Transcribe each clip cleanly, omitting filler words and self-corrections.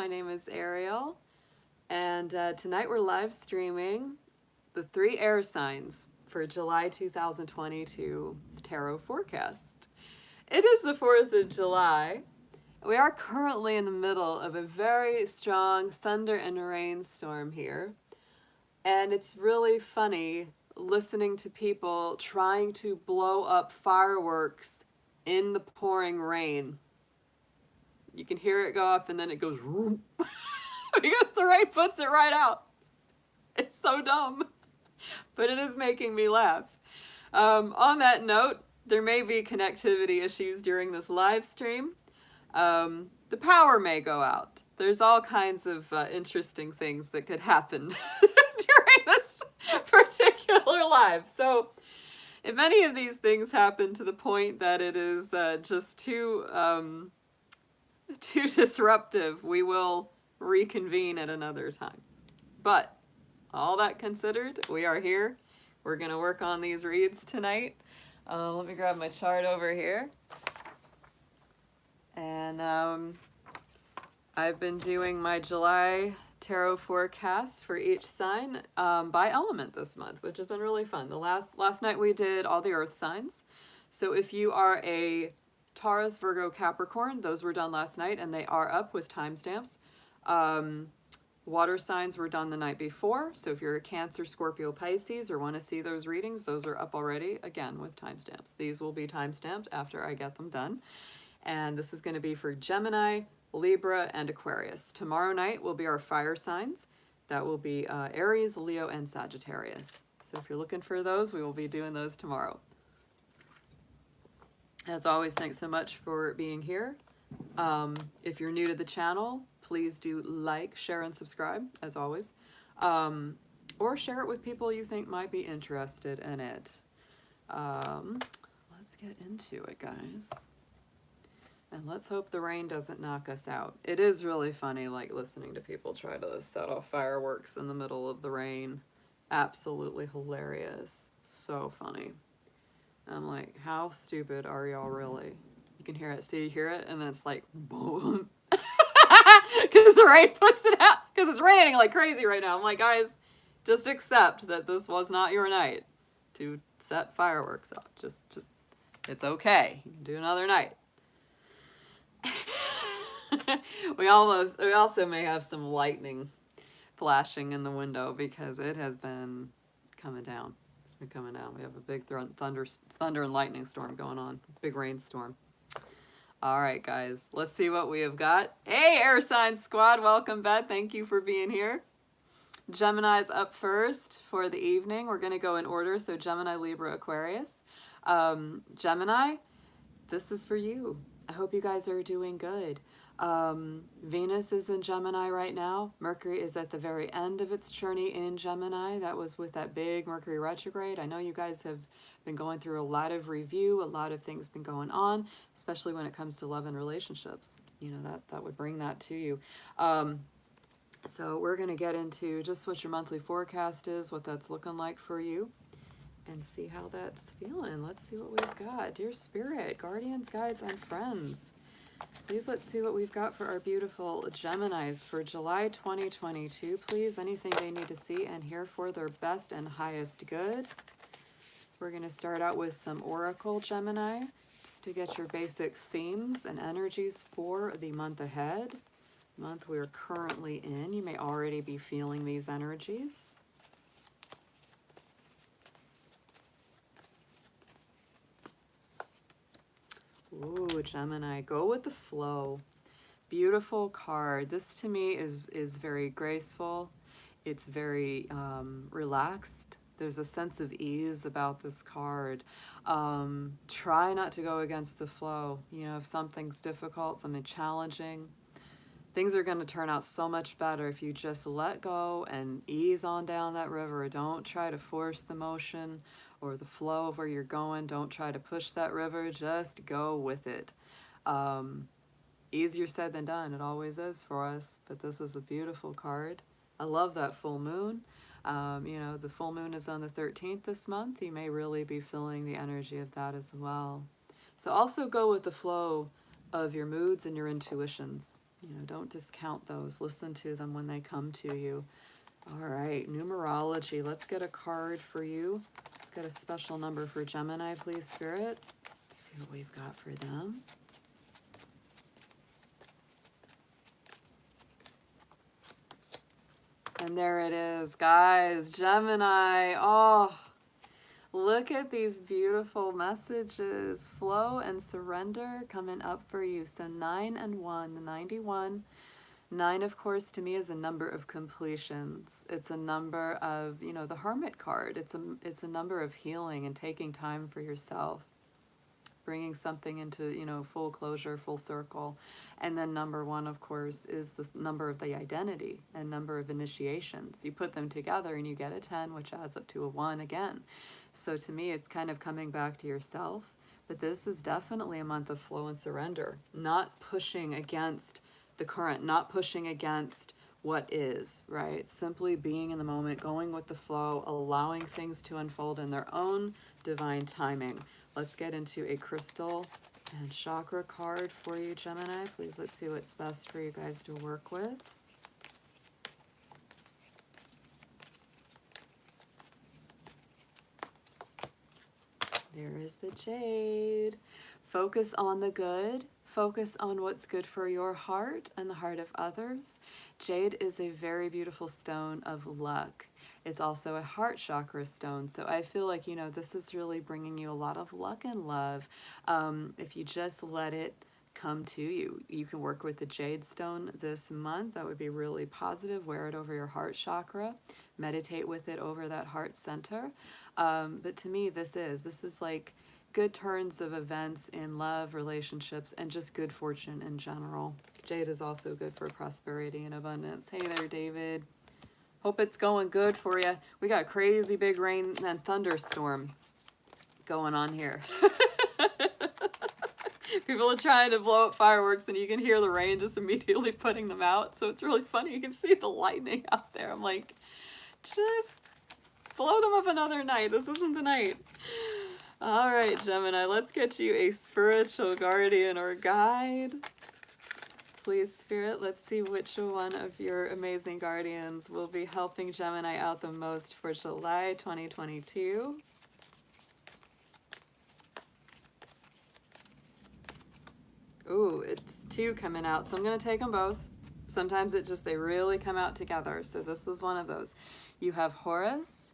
My name is Ariel, and tonight we're live streaming the 3 air signs for July 2022 tarot forecast. It is the 4th of July. We are currently in the middle of a very strong thunder and rainstorm here, and it's really funny listening to people trying to blow up fireworks in the pouring rain. You can hear it go off and then it goes whoop, because the rain puts it right out. It's so dumb, but it is making me laugh. On that note, there may be connectivity issues during this live stream. The power may go out. There's all kinds of interesting things that could happen during this particular live. So if any of these things happen to the point that it is just too disruptive, we will reconvene at another time. But all that considered, we are here. We're going to work on these reads tonight. Let me grab my chart over here. And I've been doing my July tarot forecast for each sign by element this month, which has been really fun. The last night we did all the earth signs. So if you are a Taurus, Virgo, Capricorn, those were done last night and they are up with timestamps. Water signs were done the night before. So if you're a Cancer, Scorpio, Pisces, or want to see those readings, those are up already, again, with timestamps. These will be timestamped after I get them done. And this is going to be for Gemini, Libra, and Aquarius. Tomorrow night will be our fire signs. That will be Aries, Leo, and Sagittarius. So if you're looking for those, we will be doing those tomorrow. As always, thanks so much for being here. If you're new to the channel, please do like, share, and subscribe, as always. Or share it with people you think might be interested in it. Let's get into it, guys. And let's hope the rain doesn't knock us out. It is really funny, like, listening to people try to set off fireworks in the middle of the rain. Absolutely hilarious. So funny. I'm like, how stupid are y'all really? You can hear it. See, you hear it? And then it's like, boom. Because the rain puts it out. Because it's raining like crazy right now. I'm like, guys, just accept that this was not your night to set fireworks off. Just, it's okay. You can do another night. We also may have some lightning flashing in the window because it has been coming down. It's been coming down. We have a big thunder and lightning storm going on. Big rainstorm. All right, guys. Let's see what we have got. Hey, Air Sign Squad. Welcome, Beth. Thank you for being here. Gemini's up first for the evening. We're going to go in order. So Gemini, Libra, Aquarius. Gemini, this is for you. I hope you guys are doing good. Venus is in Gemini right now. Mercury is at the very end of its journey in Gemini. That was with that big Mercury retrograde. I know you guys have been going through a lot of review. A lot of things been going on, especially when it comes to love and relationships. You know, that would bring that to you. So we're going to get into just what your monthly forecast is, what that's looking like for you, and see how that's feeling. Let's see what we've got. Dear Spirit, guardians, guides, and friends, please let's see what we've got for our beautiful Geminis for July 2022. Please, anything they need to see and hear for their best and highest good. We're going to start out with some Oracle Gemini, just to get your basic themes and energies for the month ahead. Month we're currently in. You may already be feeling these energies. Ooh, Gemini, go with the flow. Beautiful card. This to me is very graceful. It's very relaxed. There's a sense of ease about this card. Try not to go against the flow. You know, if something's difficult, something challenging, things are going to turn out so much better if you just let go and ease on down that river. Don't try to force the motion or the flow of where you're going. Don't try to push that river. Just go with it. Easier said than done. It always is for us, but this is a beautiful card. I love that full moon. You know, the full moon is on the 13th this month. You may really be feeling the energy of that as well. So also go with the flow of your moods and your intuitions. You know, don't discount those. Listen to them when they come to you. All right, numerology. Let's get a card for you. Let's get a special number for Gemini, please, Spirit. Let's see what we've got for them. And there it is, guys. Gemini. Oh, look at these beautiful messages. Flow and surrender coming up for you. So 9 and 1, the 91. 9, of course, to me is a number of completions. It's a number of, you know, the Hermit card. It's a number of healing and taking time for yourself, bringing something into, you know, full closure, full circle. And then number 1, of course, is the number of the identity and number of initiations. You put them together and you get a 10, which adds up to a 1 again. So to me, it's kind of coming back to yourself. But this is definitely a month of flow and surrender, not pushing against the current, not pushing against what is, right? Simply being in the moment, going with the flow, allowing things to unfold in their own divine timing. Let's get into a crystal and chakra card for you, Gemini. Please, let's see what's best for you guys to work with. There is the Jade. Focus on the good. Focus on what's good for your heart and the heart of others. Jade is a very beautiful stone of luck. It's also a heart chakra stone. So I feel like, you know, this is really bringing you a lot of luck and love. If you just let it come to you. You can work with the jade stone this month. That would be really positive. Wear it over your heart chakra. Meditate with it over that heart center. But to me, this is like good turns of events in love, relationships, and just good fortune in general. Jade is also good for prosperity and abundance. Hey there, David. Hope it's going good for you. We got crazy big rain and thunderstorm going on here. People are trying to blow up fireworks and you can hear the rain just immediately putting them out. So it's really funny. You can see the lightning out there. I'm like, just blow them up another night. This isn't the night. All right, Gemini, let's get you a spiritual guardian or guide. Please, Spirit, let's see which one of your amazing guardians will be helping Gemini out the most for July 2022. Ooh, it's 2 coming out, so I'm going to take them both. Sometimes they really come out together, so this was one of those. You have Horus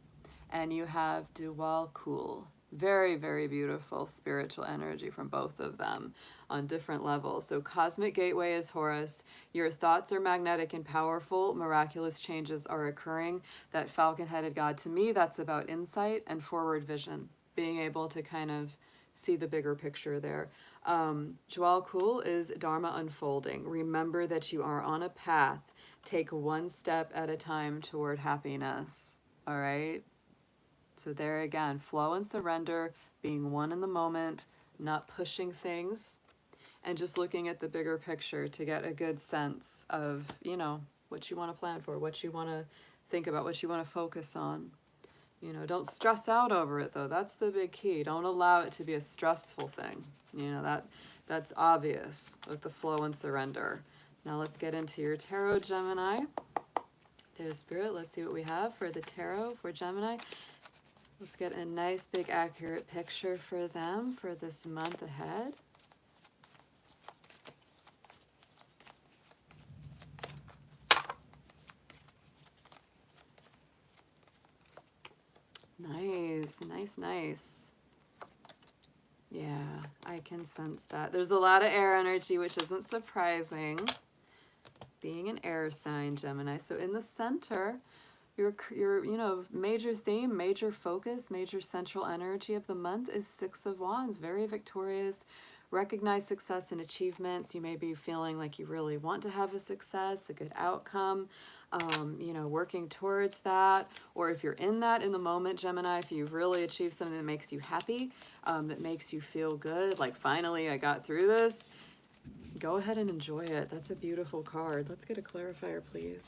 and you have Dual Cool. Very, very beautiful spiritual energy from both of them on different levels. So Cosmic Gateway is Horus. Your thoughts are magnetic and powerful. Miraculous changes are occurring. That falcon-headed god, to me, that's about insight and forward vision. Being able to kind of see the bigger picture there. Jwal Kul is Dharma unfolding. Remember that you are on a path. Take one step at a time toward happiness. All right? So there again, flow and surrender, being one in the moment, not pushing things, and just looking at the bigger picture to get a good sense of, you know, what you want to plan for, what you want to think about, what you want to focus on. You know, don't stress out over it, though. That's the big key. Don't allow it to be a stressful thing. You know, that's obvious with the flow and surrender. Now let's get into your tarot, Gemini. Dear Spirit, let's see what we have for the tarot for Gemini. Let's get a nice, big, accurate picture for them for this month ahead. Nice, nice, nice. Yeah, I can sense that. There's a lot of air energy, which isn't surprising. Being an air sign, Gemini. So in the center, your you know, major theme, major focus, major central energy of the month is 6 of Wands. Very victorious. Recognize success and achievements. You may be feeling like you really want to have a success, a good outcome, you know, working towards that. Or if you're in that in the moment, Gemini, if you've really achieved something that makes you happy, that makes you feel good, like finally I got through this, go ahead and enjoy it. That's a beautiful card. Let's get a clarifier, please.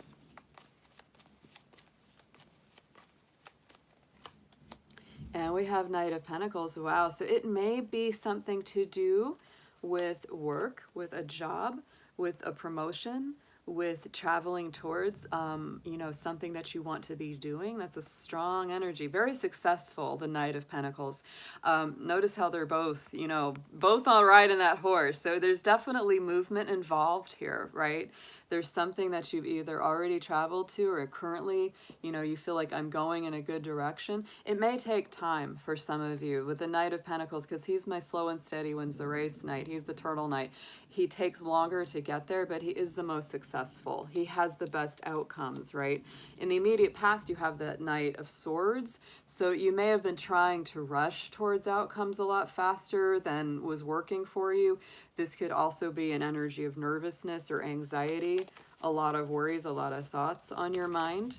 And we have Knight of Pentacles. Wow. So it may be something to do with work, with a job, with a promotion, with traveling towards, you know, something that you want to be doing. That's a strong energy, very successful, the Knight of Pentacles. Notice how they're both, you know, both all right in that horse. So there's definitely movement involved here, right? There's something that you've either already traveled to or currently, you know, you feel like I'm going in a good direction. It may take time for some of you with the Knight of Pentacles, because he's my slow and steady wins the race knight. He's the turtle knight. He takes longer to get there, but he is the most successful. He has the best outcomes, right? In the immediate past, you have that Knight of Swords. So you may have been trying to rush towards outcomes a lot faster than was working for you. This could also be an energy of nervousness or anxiety, a lot of worries, a lot of thoughts on your mind.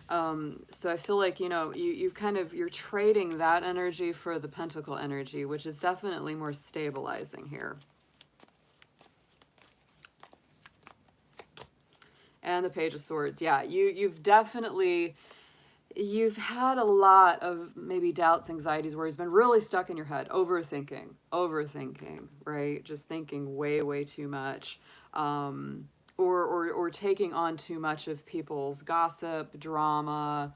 So I feel like, you know, you're trading that energy for the Pentacle energy, which is definitely more stabilizing here. And the Page of Swords. Yeah, you've definitely, you've had a lot of maybe doubts, anxieties, worries, been really stuck in your head, overthinking, right? Just thinking way too much. Or taking on too much of people's gossip, drama,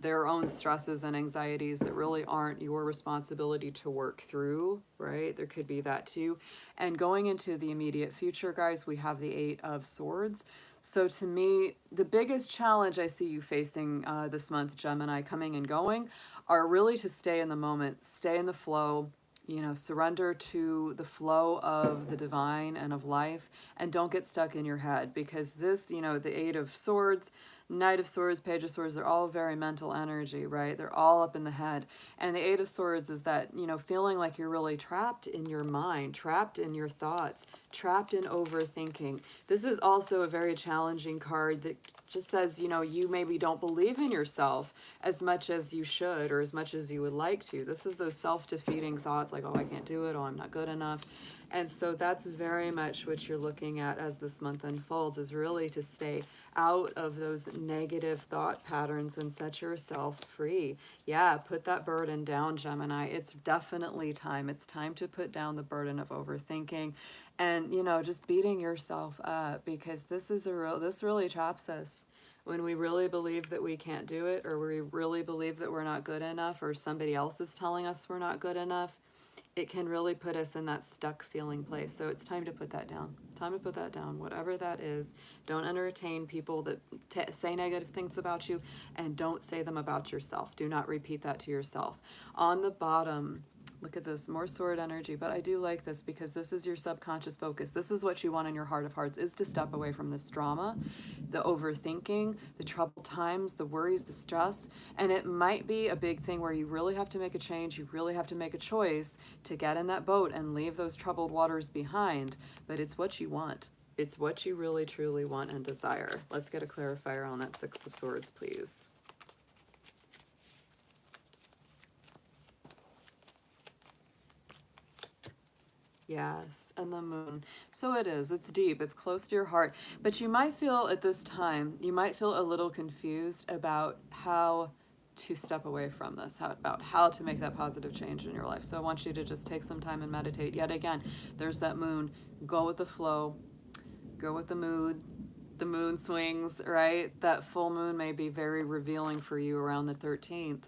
their own stresses and anxieties that really aren't your responsibility to work through, right? There could be that too. And going into the immediate future, guys, we have the Eight of Swords. So to me, the biggest challenge I see you facing this month, Gemini, coming and going, are really to stay in the moment, stay in the flow, you know, surrender to the flow of the divine and of life, and don't get stuck in your head, because this, you know, the Eight of Swords, Knight of Swords, Page of Swords, they're all very mental energy, right? They're all up in the head. And the Eight of Swords is that, you know, feeling like you're really trapped in your mind, trapped in your thoughts, trapped in overthinking. This is also a very challenging card that just says, you know, you maybe don't believe in yourself as much as you should or as much as you would like to. This is those self-defeating thoughts like, oh, I can't do it, oh, I'm not good enough. And so that's very much what you're looking at as this month unfolds, is really to stay out of those negative thought patterns and set yourself free. Yeah, put that burden down, Gemini. It's definitely time. It's time to put down the burden of overthinking and, you know, just beating yourself up, because this really traps us. When we really believe that we can't do it, or we really believe that we're not good enough, or somebody else is telling us we're not good enough, it can really put us in that stuck feeling place. So it's time to put that down. Time to put that down, whatever that is. Don't entertain people that say negative things about you, and don't say them about yourself. Do not repeat that to yourself. On the bottom, look at this, more sword energy, but I do like this because this is your subconscious focus. This is what you want in your heart of hearts, is to step away from this drama, the overthinking, the troubled times, the worries, the stress. And it might be a big thing where you really have to make a change. You really have to make a choice to get in that boat and leave those troubled waters behind. But it's what you want. It's what you really, truly want and desire. Let's get a clarifier on that Six of Swords, please. Yes, and the Moon. So it is, it's deep, it's close to your heart. But you might feel at this time, you might feel a little confused about how to step away from this, about how to make that positive change in your life. So I want you to just take some time and meditate. Yet again, there's that Moon. Go with the flow, go with the mood. The moon swings, right? That full moon may be very revealing for you around the 13th.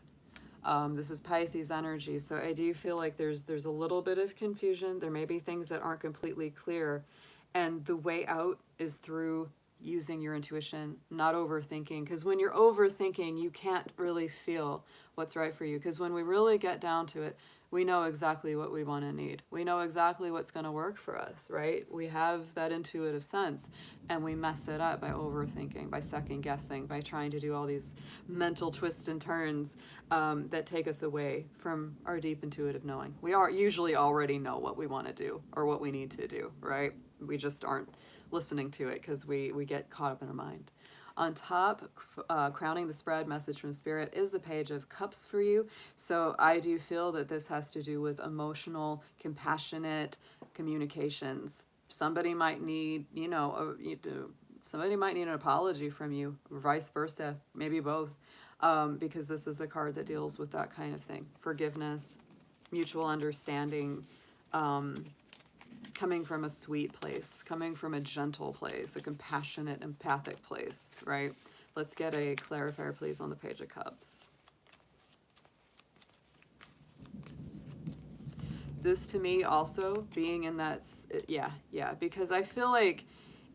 This is Pisces energy, so I do feel like there's a little bit of confusion. There may be things that aren't completely clear, and the way out is through using your intuition, not overthinking, because when you're overthinking, you can't really feel what's right for you, because when we really get down to it, we know exactly what we want to need. We know exactly what's going to work for us, right? We have that intuitive sense, and we mess it up by overthinking, by second guessing, by trying to do all these mental twists and turns that take us away from our deep intuitive knowing. We usually already know what we want to do or what we need to do, right? We just aren't listening to it because we get caught up in our mind. On top, crowning the spread, message from Spirit, is the Page of Cups for you. So I do feel that this has to do with emotional, compassionate communications. Somebody might need, you know, somebody might need an apology from you, or vice versa, maybe both, because this is a card that deals with that kind of thing. Forgiveness, mutual understanding, coming from a sweet place, coming from a gentle place, a compassionate, empathic place, right? Let's get a clarifier, please, on the Page of Cups. This to me also being in that, yeah, because I feel like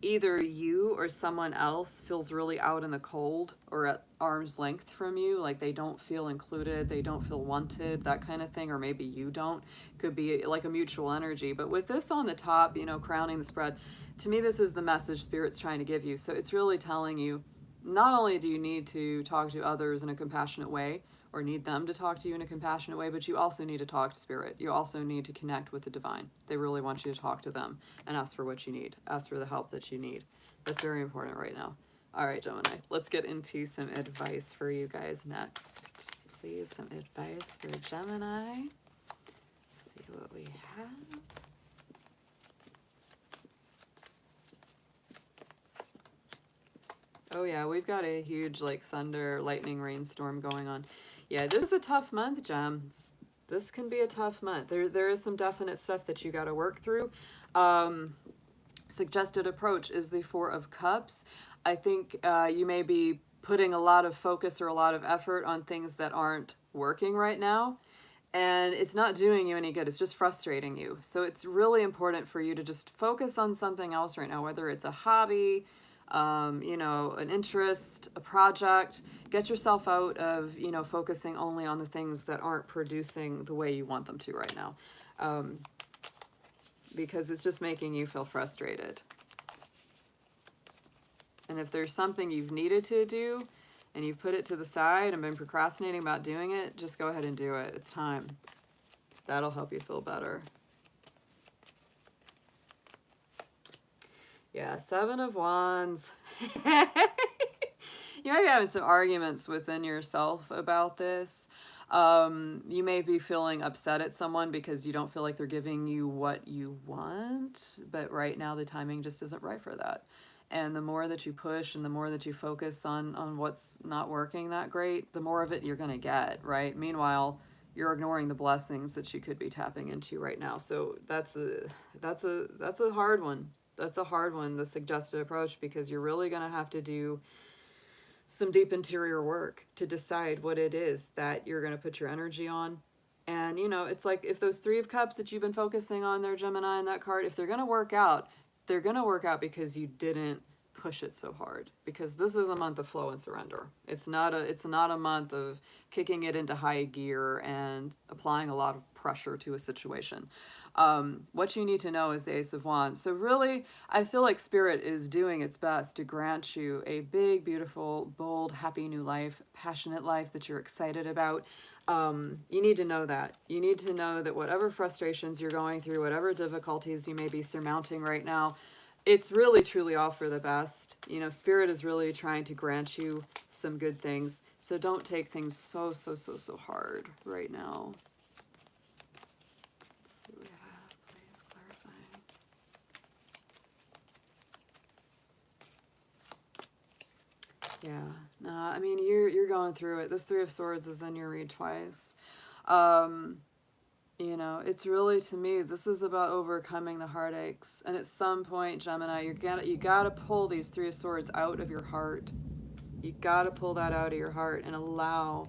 either you or someone else feels really out in the cold or at arm's length from you, like they don't feel included, they don't feel wanted, that kind of thing, or maybe you don't. Could be like a mutual energy. But with this on the top, you know, crowning the spread, to me this is the message Spirit's trying to give you. So it's really telling you, not only do you need to talk to others in a compassionate way, or need them to talk to you in a compassionate way, but you also need to talk to Spirit. You also need to connect with the divine. They really want you to talk to them and ask for what you need. Ask for the help that you need. That's very important right now. All right, Gemini, let's get into some advice for you guys next. Please, some advice for Gemini. Let's see what we have. Oh yeah, we've got a huge like thunder, lightning, rainstorm going on. Yeah, this is a tough month, Gems. This can be a tough month. There is some definite stuff that you got to work through. Suggested approach is the Four of Cups. I think you may be putting a lot of focus or a lot of effort on things that aren't working right now. And it's not doing you any good. It's just frustrating you. So it's really important for you to just focus on something else right now, whether it's a hobby, you know, an interest, a project. Get yourself out of, you know, focusing only on the things that aren't producing the way you want them to right now. Because it's just making you feel frustrated. And if there's something you've needed to do and you've put it to the side and been procrastinating about doing it, just go ahead and do it. It's time. That'll help you feel better. Yeah, Seven of Wands. You might be having some arguments within yourself about this. You may be feeling upset at someone because you don't feel like they're giving you what you want, but right now the timing just isn't right for that. And the more that you push and the more that you focus on what's not working that great, the more of it you're going to get, right? Meanwhile, you're ignoring the blessings that you could be tapping into right now. So that's a hard one. That's a hard one, the suggested approach, because you're really going to have to do some deep interior work to decide what it is that you're going to put your energy on. And, you know, it's like if those Three of Cups that you've been focusing on there, Gemini, in that card, if they're going to work out, they're going to work out because you didn't push it so hard. Because this is a month of flow and surrender. It's not a month of kicking it into high gear and applying a lot of pressure to a situation. What you need to know is the Ace of Wands. So really, I feel like Spirit is doing its best to grant you a big, beautiful, bold, happy new life, passionate life that you're excited about. You need to know that. You need to know that whatever frustrations you're going through, whatever difficulties you may be surmounting right now, it's really, truly all for the best. You know, Spirit is really trying to grant you some good things. So don't take things so hard right now. Yeah, no, I mean, you're going through it. This Three of Swords is in your read twice. You know, it's really, to me, this is about overcoming the heartaches. And at some point, Gemini, you gotta pull these Three of Swords out of your heart. You gotta pull that out of your heart and allow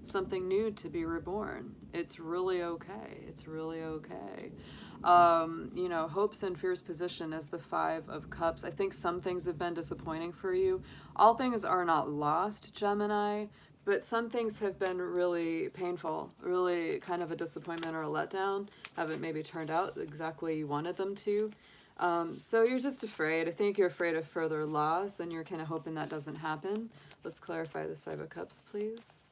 something new to be reborn. It's really okay. It's really okay. You know, hopes and fears position as the Five of Cups. I think some things have been disappointing for you. All things are not lost, Gemini, but some things have been really painful, really kind of a disappointment or a letdown. Haven't maybe turned out exactly way you wanted them to. So you're just afraid. I think you're afraid of further loss, and you're kind of hoping that doesn't happen. Let's clarify this Five of Cups, please.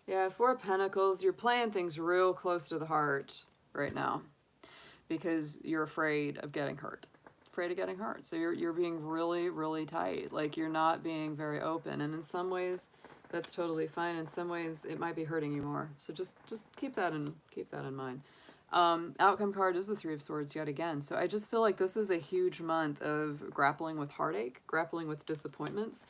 Yeah, Four of Pentacles, you're playing things real close to the heart right now because you're afraid of getting hurt. Afraid of getting hurt. So you're being really tight. Like you're not being very open. And in some ways, that's totally fine. In some ways, it might be hurting you more. So just keep that in mind. Outcome card is the Three of Swords yet again. So I just feel like this is a huge month of grappling with heartache, grappling with disappointments,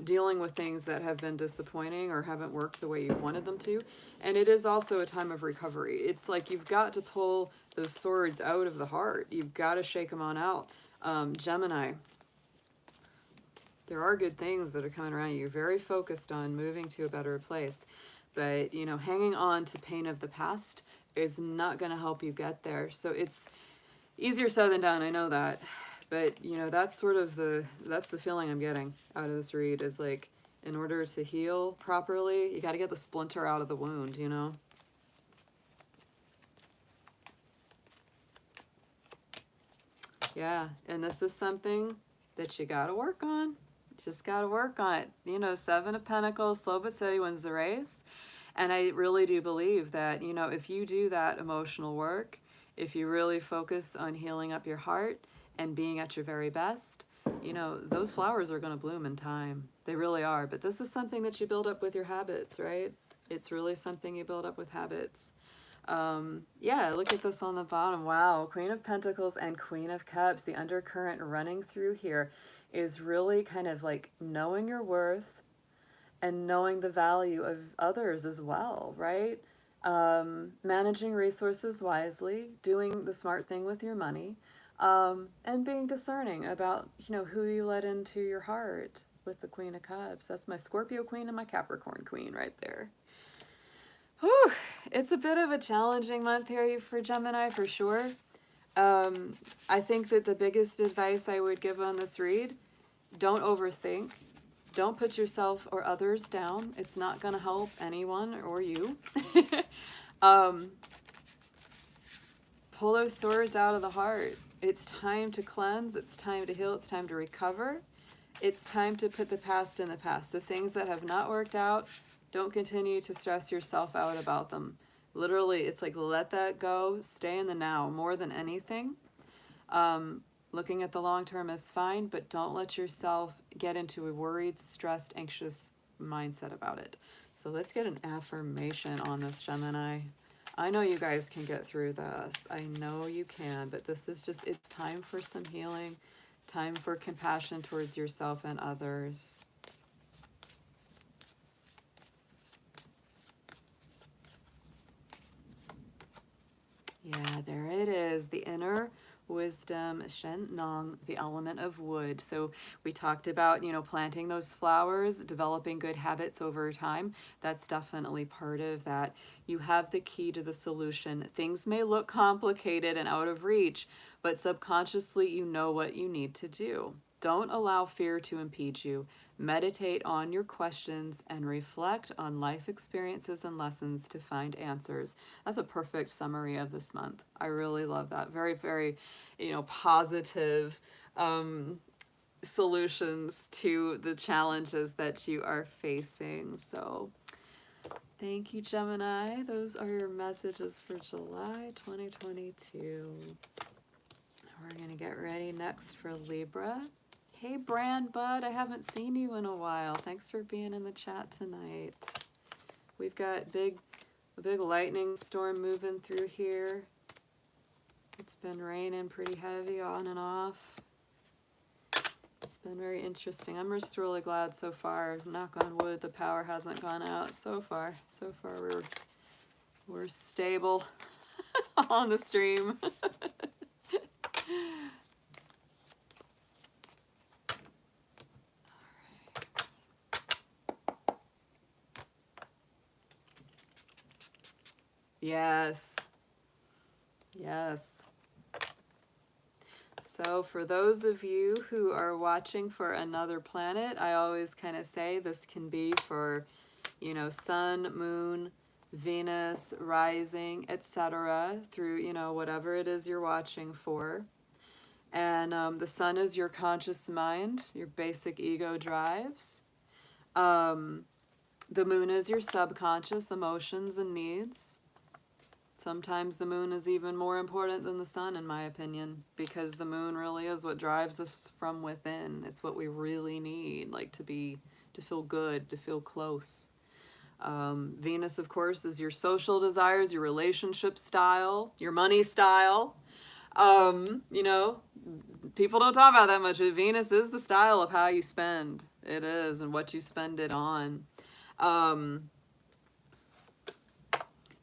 dealing with things that have been disappointing or haven't worked the way you wanted them to. And it is also a time of recovery. It's like you've got to pull those swords out of the heart. You've got to shake them on out. Gemini, there are good things that are coming around you. You're very focused on moving to a better place. But, you know, hanging on to pain of the past is not going to help you get there. So it's easier said than done, I know that. But, you know, that's sort of that's the feeling I'm getting out of this read, is like, in order to heal properly, you got to get the splinter out of the wound, you know? Yeah, and this is something that you got to work on. Just got to work on it. You know, Seven of Pentacles, slow but steady wins the race. And I really do believe that, you know, if you do that emotional work, if you really focus on healing up your heart and being at your very best, you know, those flowers are going to bloom in time. They really are. But this is something that you build up with your habits, right? It's really something you build up with habits. Yeah, look at this on the bottom. Wow, Queen of Pentacles and Queen of Cups. The undercurrent running through here is really kind of like knowing your worth and knowing the value of others as well, right? Managing resources wisely, doing the smart thing with your money, and being discerning about, you know, who you let into your heart with the Queen of Cups. That's my Scorpio Queen and my Capricorn Queen right there. Whew, it's a bit of a challenging month here for Gemini, for sure. I think that the biggest advice I would give on this read, don't overthink. Don't put yourself or others down. It's not going to help anyone or you. Pull those swords out of the heart. It's time to cleanse. It's time to heal. It's time to recover. It's time to put the past in the past. The things that have not worked out, don't continue to stress yourself out about them. Literally, it's like, let that go. Stay in the now more than anything. Looking at the long term is fine, but don't let yourself get into a worried, stressed, anxious mindset about it. So let's get an affirmation on this, Gemini. I know you guys can get through this. I know you can, but this is just, it's time for some healing, time for compassion towards yourself and others. Yeah, there it is. The inner wisdom, Shen Nong, the element of wood. So we talked about, you know, planting those flowers, developing good habits over time. That's definitely part of that. You have the key to the solution. Things may look complicated and out of reach, but subconsciously you know what you need to do. Don't allow fear to impede you. Meditate on your questions and reflect on life experiences and lessons to find answers. That's a perfect summary of this month. I really love that. Very, very, you know, positive solutions to the challenges that you are facing. So thank you, Gemini. Those are your messages for July 2022. We're going to get ready next for Libra. Hey, Brand Bud, I haven't seen you in a while. Thanks for being in the chat tonight. We've got a big lightning storm moving through here. It's been raining pretty heavy on and off. It's been very interesting. I'm just really glad so far, knock on wood, the power hasn't gone out so far. So far we're stable on the stream. Yes. Yes. So for those of you who are watching for another planet, I always kind of say this can be for, you know, sun, moon, Venus, rising, etc. through, you know, whatever it is you're watching for. And the sun is your conscious mind, your basic ego drives. The moon is your subconscious emotions and needs. Sometimes the moon is even more important than the sun, in my opinion, because the moon really is what drives us from within. It's what we really need, like to feel good, to feel close. Venus, of course, is your social desires, your relationship style, your money style. You know, people don't talk about that much, but Venus is the style of how you spend. It is, and what you spend it on.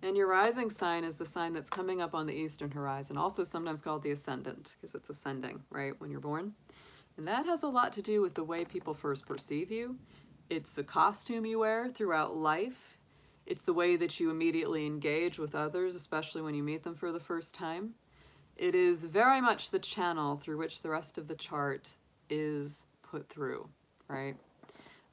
And your rising sign is the sign that's coming up on the eastern horizon, also sometimes called the ascendant, because it's ascending, right, when you're born. And that has a lot to do with the way people first perceive you. It's the costume you wear throughout life. It's the way that you immediately engage with others, especially when you meet them for the first time. It is very much the channel through which the rest of the chart is put through, right?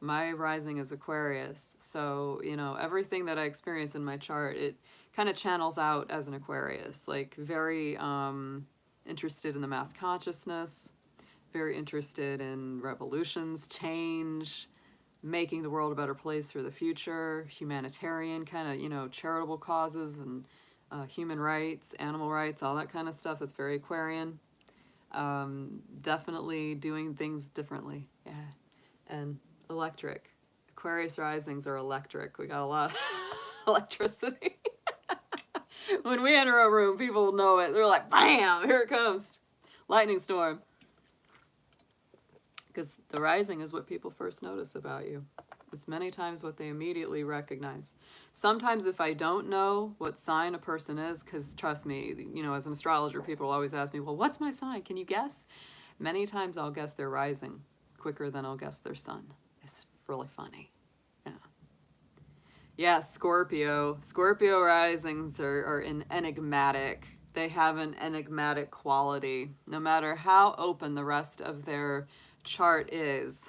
My rising is Aquarius, so, you know, everything that I experience in my chart, it kind of channels out as an Aquarius, like very interested in the mass consciousness, very interested in revolutions, change, making the world a better place for the future, humanitarian kind of, you know, charitable causes and human rights, animal rights, all that kind of stuff. That's very Aquarian. Definitely doing things differently, yeah, and electric. Aquarius risings are electric. We got a lot of electricity. When we enter a room, people know it. They're like, bam, here it comes. Lightning storm. Because the rising is what people first notice about you. It's many times what they immediately recognize. Sometimes if I don't know what sign a person is, because trust me, you know, as an astrologer, people always ask me, well, what's my sign? Can you guess? Many times I'll guess their rising quicker than I'll guess their sun. It's really funny. Yeah. Yeah, Scorpio. Scorpio risings are enigmatic. They have an enigmatic quality. No matter how open the rest of their chart is.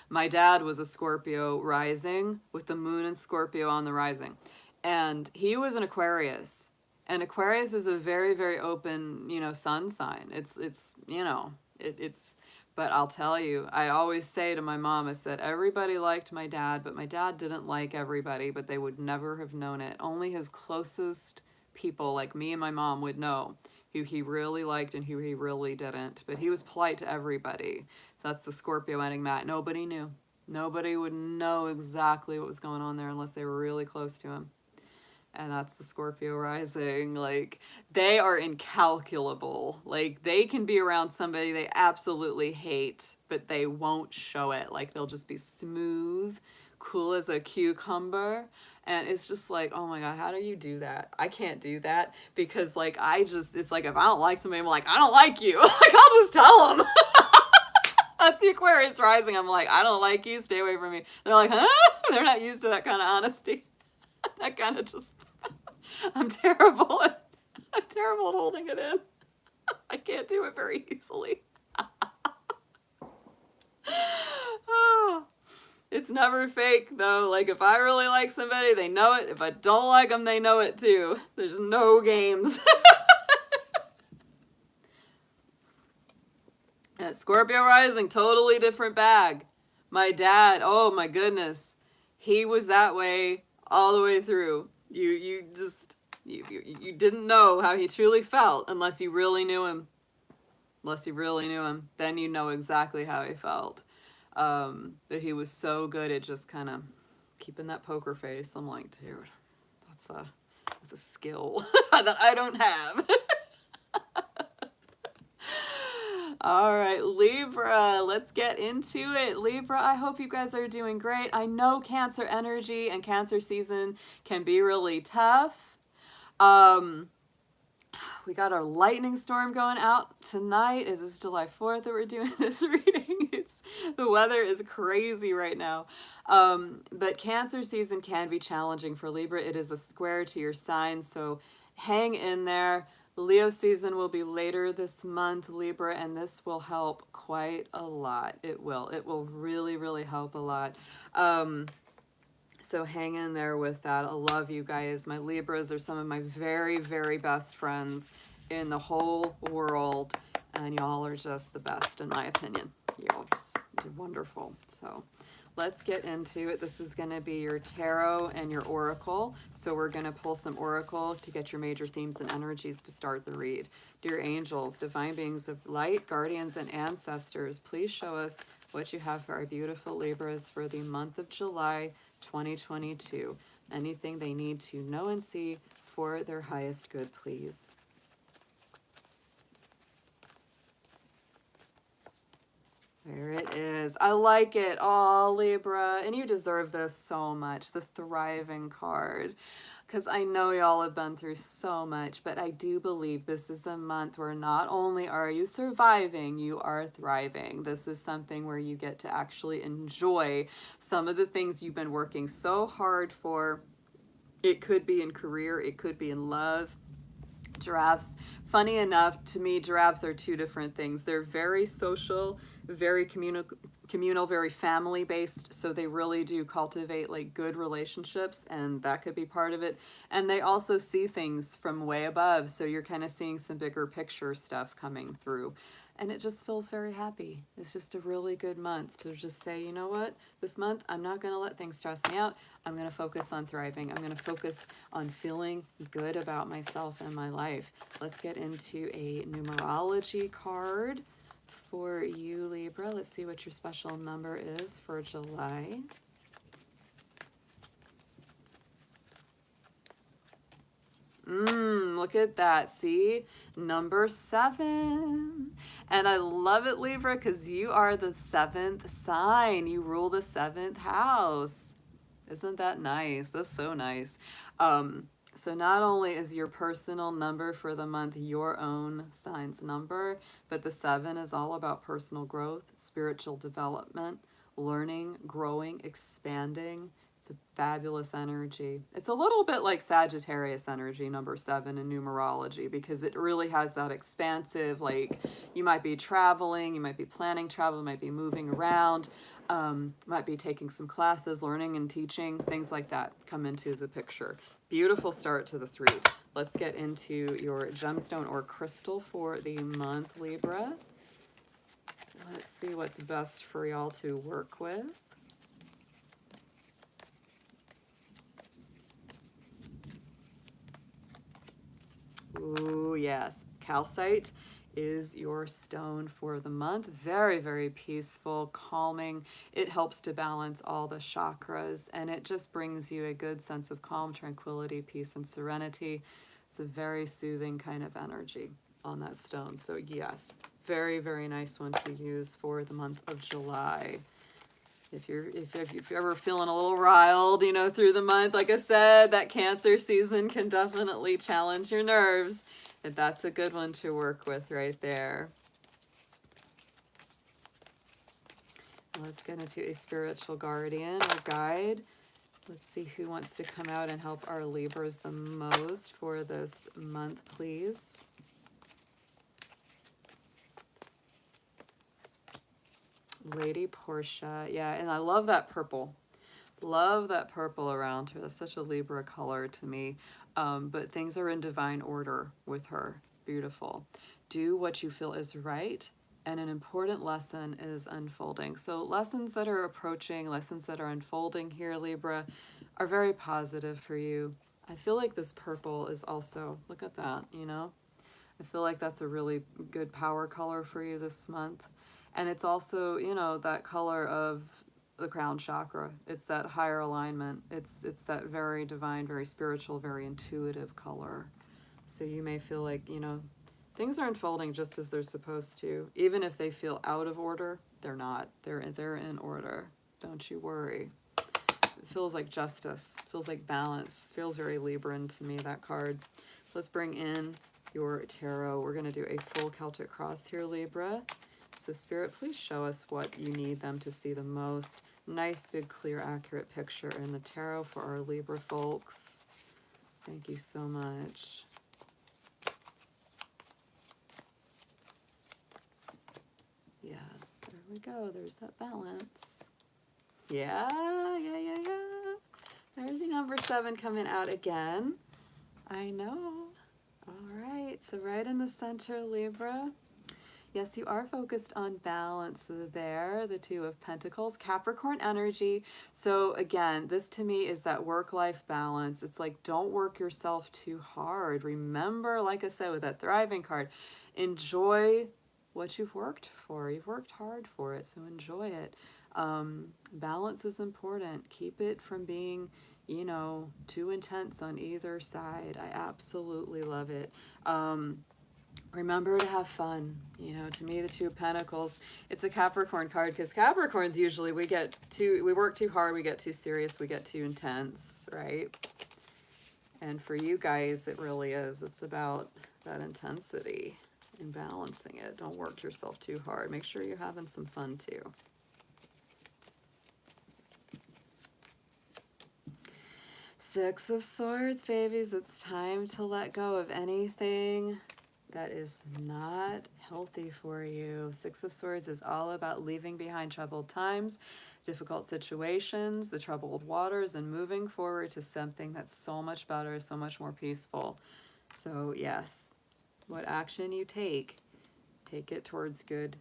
My dad was a Scorpio rising with the moon and Scorpio on the rising. And he was an Aquarius. And Aquarius is a very, very open, you know, sun sign. It's you know, it's, but I'll tell you, I always say to my mom, I said, everybody liked my dad, but my dad didn't like everybody, but they would never have known it. Only his closest people, like me and my mom, would know who he really liked and who he really didn't. But he was polite to everybody. So that's the Scorpio enigma. Nobody knew. Nobody would know exactly what was going on there unless they were really close to him. And that's the Scorpio rising. Like, they are incalculable. Like, they can be around somebody they absolutely hate, but they won't show it. Like, they'll just be smooth, cool as a cucumber. And it's just like, oh my God, how do you do that? I can't do that because, like, it's like if I don't like somebody, I'm like, I don't like you. Like, I'll just tell them. That's the Aquarius rising. I'm like, I don't like you. Stay away from me. They're like, huh? They're not used to that kind of honesty. That kind of just, I'm terrible at holding it in. I can't do it very easily. It's never fake though. Like if I really like somebody, they know it. If I don't like them, they know it too. There's no games. Scorpio rising, totally different bag. My dad, oh my goodness, he was that way all the way through. You didn't know how he truly felt unless you really knew him. Then you know exactly how he felt. But he was so good at just kind of keeping that poker face. I'm like, dude, that's a skill that I don't have. All right, Libra, let's get into it. Libra, I hope you guys are doing great. I know Cancer energy and Cancer season can be really tough. We got our lightning storm going out tonight. It is July 4th that we're doing this reading. The weather is crazy right now. But Cancer season can be challenging for Libra. It is a square to your sign, so hang in there. Leo season will be later this month, Libra, and this will help quite a lot. It will really, really help a lot. So hang in there with that. I love you guys. My Libras are some of my very, very best friends in the whole world, and y'all are just the best in my opinion. Y'all are wonderful. So let's get into it. This is going to be your tarot and your oracle. So we're going to pull some oracle to get your major themes and energies to start the read. Dear angels, divine beings of light, guardians, and ancestors, please show us what you have for our beautiful Libras for the month of July 2022. Anything they need to know and see for their highest good, please. There it is. I like it. Oh, Libra. And you deserve this so much. The thriving card. Because I know y'all have been through so much, but I do believe this is a month where not only are you surviving, you are thriving. This is something where you get to actually enjoy some of the things you've been working so hard for. It could be in career, it could be in love. Giraffes, funny enough, to me, giraffes are two different things. They're very social, very communal, very family based. So they really do cultivate like good relationships, and that could be part of it. And they also see things from way above. So you're kind of seeing some bigger picture stuff coming through. And it just feels very happy. It's just a really good month to just say, you know what, this month I'm not going to let things stress me out. I'm going to focus on thriving. I'm going to focus on feeling good about myself and my life. Let's get into a numerology card for you, Libra. Let's see what your special number is for July. Look at that. See? Number 7. And I love it, Libra, because you are the 7th sign. You rule the 7th house. Isn't that nice? That's so nice. So not only is your personal number for the month your own sign's number, but the 7 is all about personal growth, spiritual development, learning, growing, expanding. It's a fabulous energy. It's a little bit like Sagittarius energy, number 7 in numerology, because it really has that expansive, like you might be traveling, you might be planning travel, you might be moving around, might be taking some classes, learning and teaching, things like that come into the picture. Beautiful start to this read. Let's get into your gemstone or crystal for the month, Libra. Let's see what's best for y'all to work with. Ooh, yes. Calcite is your stone for the month. Very, very peaceful, calming. It helps to balance all the chakras, and it just brings you a good sense of calm, tranquility, peace, and serenity. It's a very soothing kind of energy on that stone. So yes, very, very nice one to use for the month of July. If you're ever feeling a little riled, you know, through the month, like I said, that Cancer season can definitely challenge your nerves. And that's a good one to work with right there. Let's get into a spiritual guardian or guide. Let's see who wants to come out and help our Libras the most for this month, please. Lady Portia. Yeah, and I love that purple. Love that purple around her. That's such a Libra color to me. But things are in divine order with her. Beautiful. Do what you feel is right. And an important lesson is unfolding. So lessons that are approaching, lessons that are unfolding here, Libra, are very positive for you. I feel like this purple is also, look at that, you know? I feel like that's a really good power color for you this month. And it's also, you know, that color of the crown chakra. It's that higher alignment. It's that very divine, very spiritual, very intuitive color. So you may feel like, you know, things are unfolding just as they're supposed to. Even if they feel out of order, they're not. They're in order. Don't you worry. It feels like justice. It feels like balance. It feels very Libran to me, that card. Let's bring in your tarot. We're going to do a full Celtic cross here, Libra. So Spirit, please show us what you need them to see the most. Nice, big, clear, accurate picture in the tarot for our Libra folks. Thank you so much. Yes, there we go. There's that balance. Yeah. There's the number 7 coming out again. I know. All right, so right in the center, Libra. Yes, you are focused on balance there, the 2 of Pentacles, Capricorn energy. So again, this to me is that work-life balance. It's like, don't work yourself too hard. Remember, like I said, with that thriving card, enjoy what you've worked for. You've worked hard for it, so enjoy it. Balance is important. Keep it from being, you know, too intense on either side. I absolutely love it. Remember to have fun. You know, to me, the Two of Pentacles, it's a Capricorn card, because Capricorns usually we work too hard, we get too serious, we get too intense, right? And for you guys, it really is. It's about that intensity and balancing it. Don't work yourself too hard. Make sure you're having some fun too. Six of Swords, babies. It's time to let go of anything that is not healthy for you. Six of Swords is all about leaving behind troubled times, difficult situations, the troubled waters, and moving forward to something that's so much better, so much more peaceful. So yes, what action you take it towards good,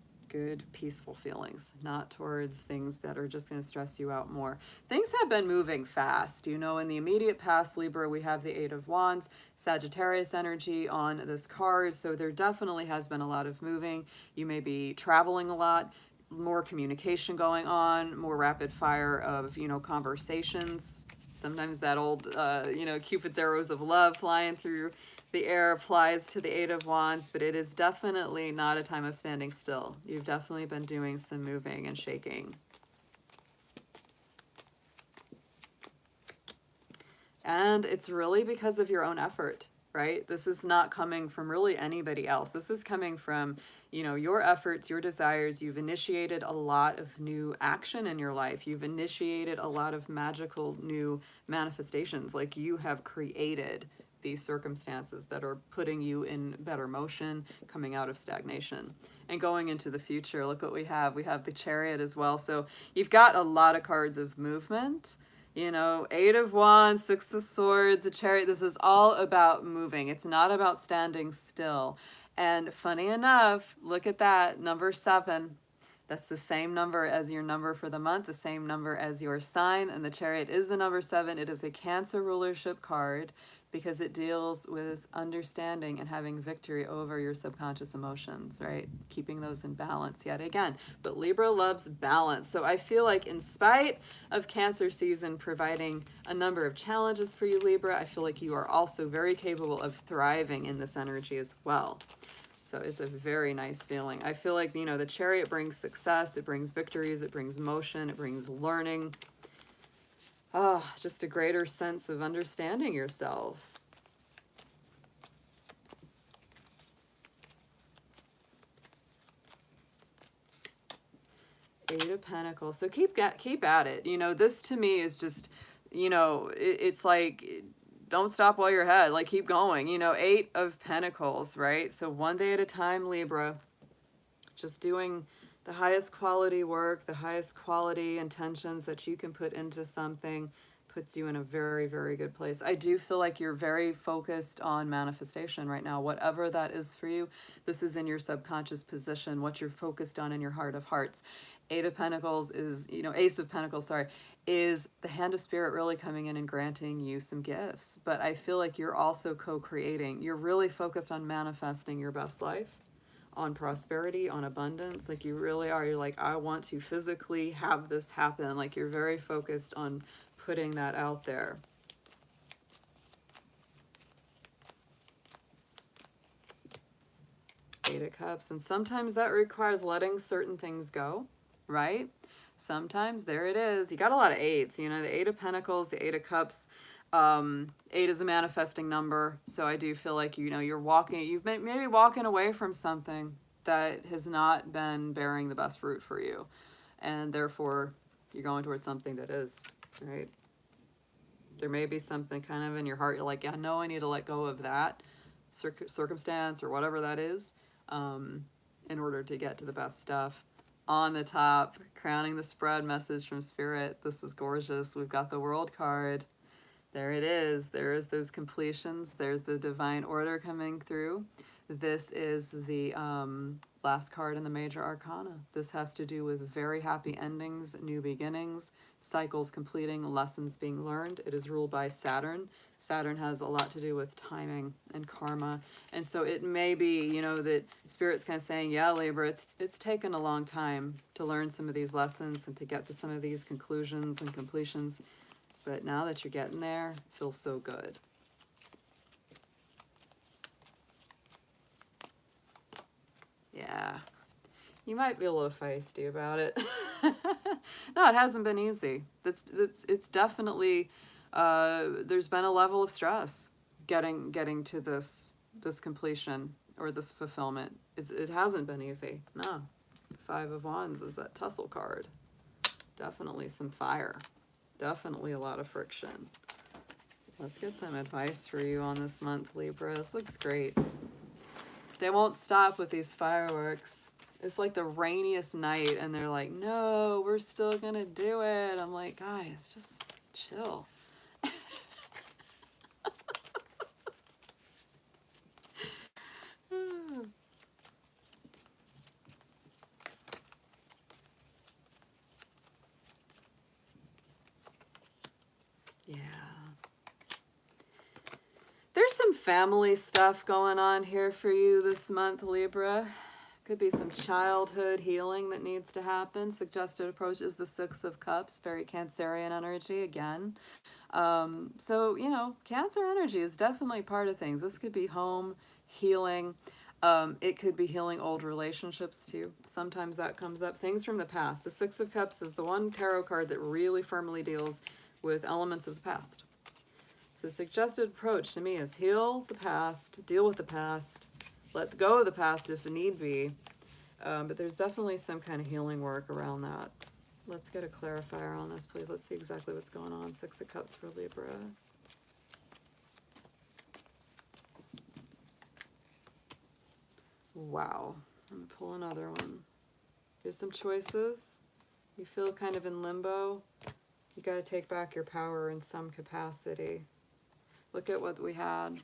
peaceful feelings, not towards things that are just going to stress you out more. Things have been moving fast. You know, in the immediate past, Libra, we have the Eight of Wands, Sagittarius energy on this card. So there definitely has been a lot of moving. You may be traveling a lot, more communication going on, more rapid fire of, you know, conversations. Sometimes that old, you know, Cupid's arrows of love flying through the air applies to the Eight of Wands, but it is definitely not a time of standing still. You've definitely been doing some moving and shaking. And it's really because of your own effort, right? This is not coming from really anybody else. This is coming from, you know, your efforts, your desires. You've initiated a lot of new action in your life. You've initiated a lot of magical new manifestations. Like, you have created these circumstances that are putting you in better motion, coming out of stagnation and going into the future. Look what we have. We have the Chariot as well. So you've got a lot of cards of movement. You know, Eight of Wands, Six of Swords, the Chariot. This is all about moving. It's not about standing still. And funny enough, look at that, number 7. That's the same number as your number for the month, the same number as your sign. And the Chariot is the number 7. It is a Cancer rulership card because it deals with understanding and having victory over your subconscious emotions, right? Keeping those in balance yet again. But Libra loves balance. So I feel like, in spite of Cancer season providing a number of challenges for you, Libra, I feel like you are also very capable of thriving in this energy as well. So it's a very nice feeling. I feel like, you know, the Chariot brings success, it brings victories, it brings motion, it brings learning. Just a greater sense of understanding yourself. Eight of Pentacles. So keep at it. You know, this to me is just, you know, it's like, don't stop while you're ahead. Like, keep going. You know, Eight of Pentacles, right? So one day at a time, Libra. Just doing the highest quality work, the highest quality intentions that you can put into something puts you in a very, very good place. I do feel like you're very focused on manifestation right now. Whatever that is for you, this is in your subconscious position, what you're focused on in your heart of hearts. Eight of Pentacles is, you know, Ace of Pentacles, sorry, is the hand of spirit really coming in and granting you some gifts. But I feel like you're also co-creating. You're really focused on manifesting your best life, on prosperity, on abundance. Like, you really are. You're like, I want to physically have this happen. Like, you're very focused on putting that out there. Eight of Cups. And sometimes that requires letting certain things go, right? Sometimes, there it is. You got a lot of eights, you know, the Eight of Pentacles, the Eight of Cups. 8 is a manifesting number. So I do feel like, you know, you've maybe walking away from something that has not been bearing the best fruit for you. And therefore, you're going towards something that is, right? There may be something kind of in your heart. You're like, yeah, I know I need to let go of that circumstance or whatever that is, in order to get to the best stuff. On the top, crowning the spread, message from Spirit. This is gorgeous. We've got the World card. There it is. There is those completions. There's the divine order coming through. This is the last card in the major arcana. This has to do with very happy endings, new beginnings, cycles completing, lessons being learned. It is ruled by Saturn. Saturn has a lot to do with timing and karma. And so it may be, you know, that Spirit's kind of saying, yeah, Libra, it's taken a long time to learn some of these lessons and to get to some of these conclusions and completions. But now that you're getting there, it feels so good. Yeah. You might be a little feisty about it. No, it hasn't been easy. It's definitely there's been a level of stress getting to this completion or this fulfillment. It hasn't been easy. No. Five of Wands is that tussle card. Definitely some fire. Definitely a lot of friction. Let's get some advice for you on this month, Libra. This looks great. They won't stop with these fireworks. It's like the rainiest night, and they're like, no, we're still gonna do it. I'm like, guys, just chill. Yeah. There's some family stuff going on here for you this month, Libra. Could be some childhood healing that needs to happen. Suggested approach is the Six of Cups, very Cancerian energy again. So, you know, Cancer energy is definitely part of things. This could be home healing. It could be healing old relationships too. Sometimes that comes up. Things from the past. The Six of Cups is the one tarot card that really firmly deals with elements of the past. So suggested approach to me is heal the past, deal with the past, let go of the past if need be. But there's definitely some kind of healing work around that. Let's get a clarifier on this, please. Let's see exactly what's going on. Six of Cups for Libra. Wow. I'm going to pull another one. Here's some choices. You feel kind of in limbo. You got to take back your power in some capacity. Look at what we had.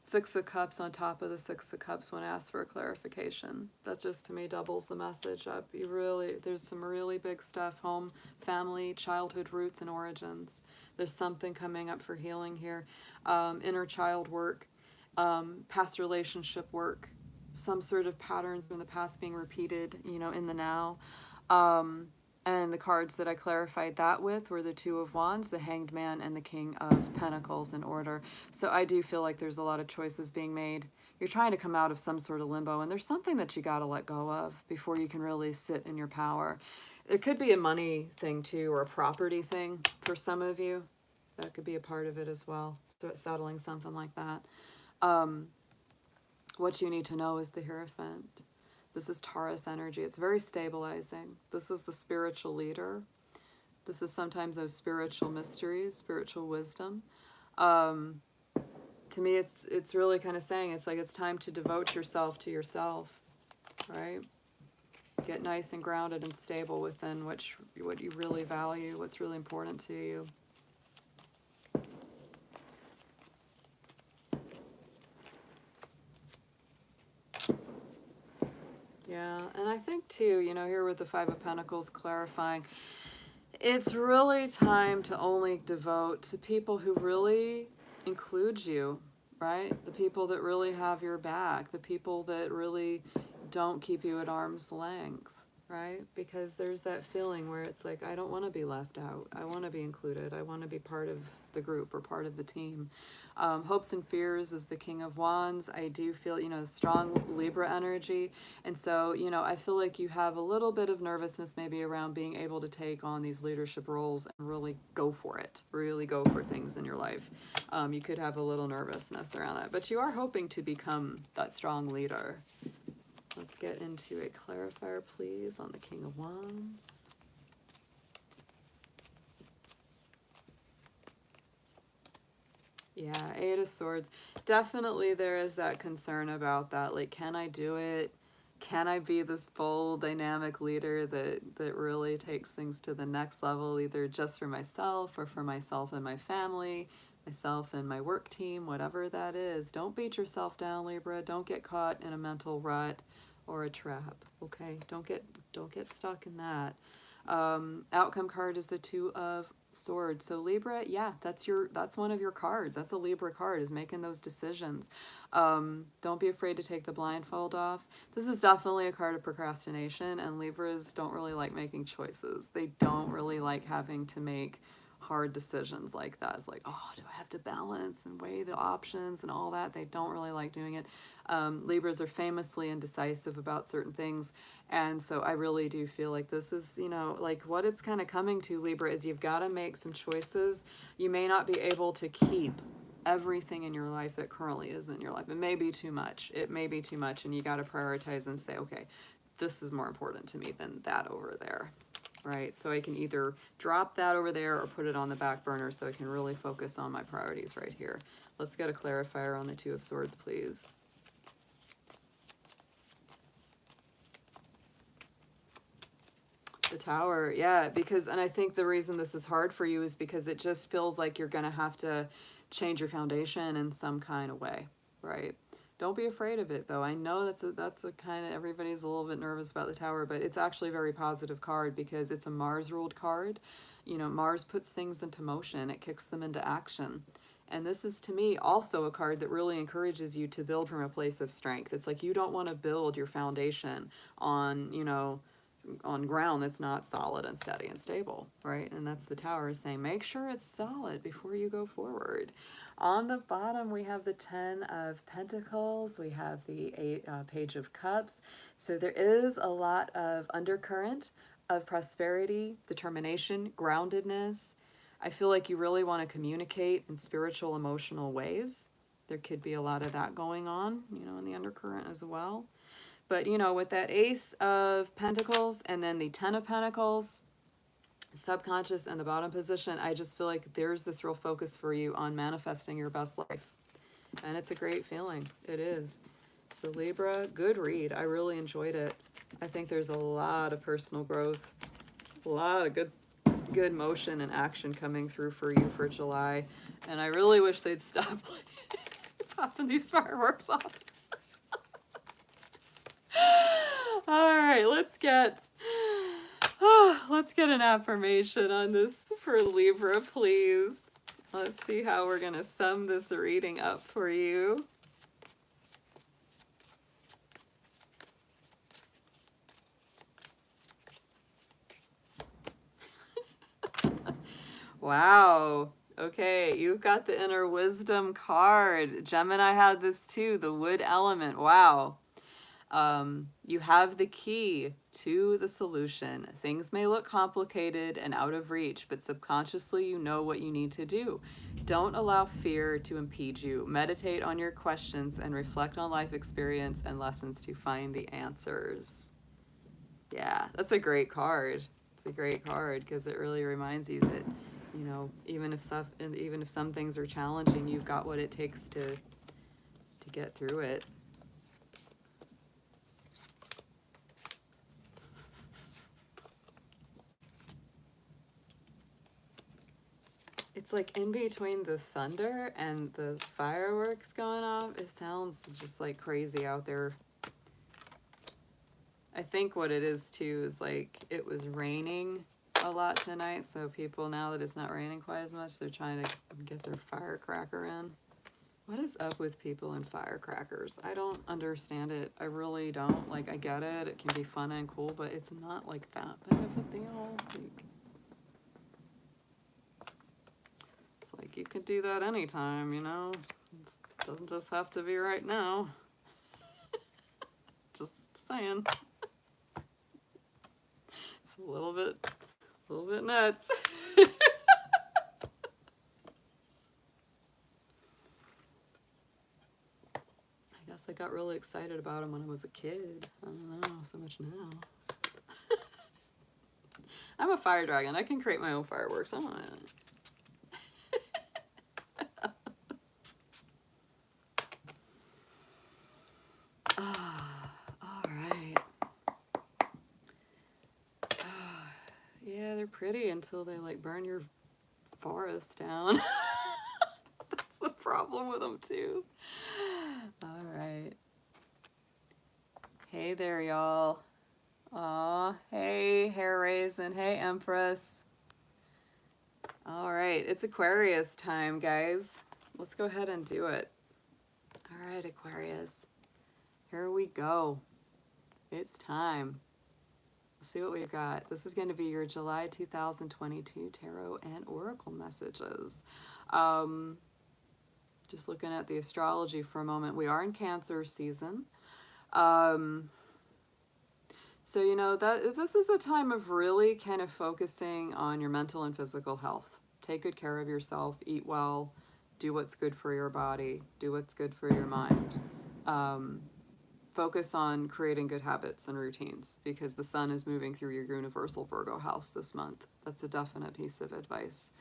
Six of Cups on top of the Six of Cups when asked for a clarification. That just, to me, doubles the message up. You really, there's some really big stuff. Home, family, childhood roots and origins. There's something coming up for healing here. Inner child work, past relationship work, some sort of patterns from the past being repeated, you know, in the now. And the cards that I clarified that with were the Two of Wands, the Hanged Man, and the King of Pentacles in order. So I do feel like there's a lot of choices being made. You're trying to come out of some sort of limbo, and there's something that you got to let go of before you can really sit in your power. There could be a money thing too, or a property thing for some of you. That could be a part of it as well. So settling something like that. What you need to know is the Hierophant. This is Taurus energy. It's very stabilizing. This is the spiritual leader. This is sometimes those spiritual mysteries, spiritual wisdom. To me, it's really kind of saying it's like it's time to devote yourself to yourself, right? Get nice and grounded and stable within what you really value, what's really important to you. Yeah, and I think too, you know, here with the Five of Pentacles clarifying, it's really time to only devote to people who really include you, right? The people that really have your back, the people that really don't keep you at arm's length, right? Because there's that feeling where it's like, I don't want to be left out. I want to be included. I want to be part of the group or part of the team. Hopes and fears is the King of Wands. I do feel, you know, strong Libra energy. And so, you know, I feel like you have a little bit of nervousness maybe around being able to take on these leadership roles and really go for it, really go for things in your life. You could have a little nervousness around that, but you are hoping to become that strong leader. Let's get into a clarifier, please, on the King of Wands. Yeah, Eight of Swords. Definitely there is that concern about that. Like, can I do it? Can I be this bold, dynamic leader that really takes things to the next level, either just for myself or for myself and my family? myself and my work team, whatever that is. Don't beat yourself down, Libra. Don't get caught in a mental rut or a trap. Okay, don't get stuck in that. Outcome card is the Two of Swords. So Libra, yeah, that's one of your cards. That's a Libra card, is making those decisions. Don't be afraid to take the blindfold off. This is definitely a card of procrastination, and Libras don't really like making choices. They don't really like having to make hard decisions like that. It's like, oh, do I have to balance and weigh the options and all that? They don't really like doing it. Libras are famously indecisive about certain things, and so I really do feel like this is, you know, like what it's kind of coming to, Libra, is you've got to make some choices. You may not be able to keep everything in your life that currently is in your life. It may be too much. It may be too much, and you got to prioritize and say, okay, this is more important to me than that over there. Right, so I can either drop that over there or put it on the back burner so I can really focus on my priorities right here. Let's get a clarifier on the Two of Swords, please. The Tower, yeah, because, and I think the reason this is hard for you is because it just feels like you're going to have to change your foundation in some kind of way, right? Don't be afraid of it, though. I know that's a kind of, everybody's a little bit nervous about the Tower, but it's actually a very positive card because it's a Mars-ruled card. You know, Mars puts things into motion. It kicks them into action. And this is, to me, also a card that really encourages you to build from a place of strength. It's like you don't want to build your foundation on, you know, on ground that's not solid and steady and stable, right? And that's the Tower is saying, make sure it's solid before you go forward. On the bottom, we have the Ten of Pentacles. We have the Page of Cups. So there is a lot of undercurrent of prosperity, determination, groundedness. I feel like you really want to communicate in spiritual, emotional ways. There could be a lot of that going on, you know, in the undercurrent as well. But, you know, with that Ace of Pentacles and then the Ten of Pentacles, subconscious and the bottom position, I just feel like there's this real focus for you on manifesting your best life. And it's a great feeling. It is. So Libra, good read. I really enjoyed it. I think there's a lot of personal growth, a lot of good motion and action coming through for you for July. And I really wish they'd stop popping these fireworks off. All right, let's get an affirmation on this for Libra, please. Let's see how we're going to sum this reading up for you. Wow. Okay, you've got the Inner Wisdom card. Gemini had this too, the wood element. Wow. You have the key to the solution. Things may look complicated and out of reach, but subconsciously you know what you need to do. Don't allow fear to impede you. Meditate on your questions and reflect on life experience and lessons to find the answers. Yeah, that's a great card. It's a great card because it really reminds you that, you know, even if some things are challenging, you've got what it takes to get through it. It's like in between the thunder and the fireworks going off, it sounds just like crazy out there. I think what it is too is like it was raining a lot tonight, so people, now that it's not raining quite as much, they're trying to get their firecracker in. What is up with people and firecrackers? I don't understand it. I really don't. Like, I get it. It can be fun and cool, but it's not like that big of a deal. Like, you could do that anytime, you know? It doesn't just have to be right now. Just saying. It's a little bit nuts. I guess I got really excited about them when I was a kid. I don't know so much now. I'm a fire dragon. I can create my own fireworks. I don't know. Yeah, they're pretty until they like burn your forest down. problem with them too. All right. Hey there, y'all. Aw, hey, hair raisin. Hey, Empress. All right, it's Aquarius time, guys. Let's go ahead and do it. All right, Aquarius. Here we go. It's time. Let's see what we've got. This is going to be your July 2022 Tarot and Oracle messages. Just looking at the astrology for a moment. We are in Cancer season. So, you know, this is a time of really kind of focusing on your mental and physical health. Take good care of yourself, eat well, do what's good for your body, do what's good for your mind. Focus on creating good habits and routines because the sun is moving through your universal Virgo house this month. That's a definite piece of advice.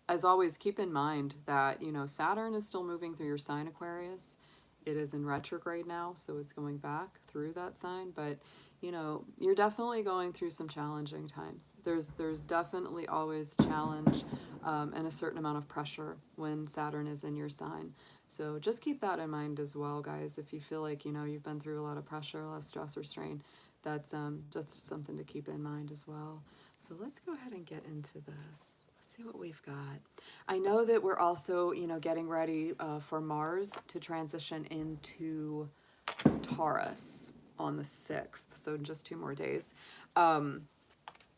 As always, keep in mind that, you know, Saturn is still moving through your sign, Aquarius. It is in retrograde now, so it's going back through that sign, but you know, you're definitely going through some challenging times. There's definitely always challenge and a certain amount of pressure when Saturn is in your sign. So just keep that in mind as well, guys. If you feel like, you know, you've been through a lot of pressure, a lot of stress or strain, that's just something to keep in mind as well. So let's go ahead and get into this. See what we've got. I know that we're also, you know, getting ready for Mars to transition into Taurus on the 6th, so in just 2 more days. And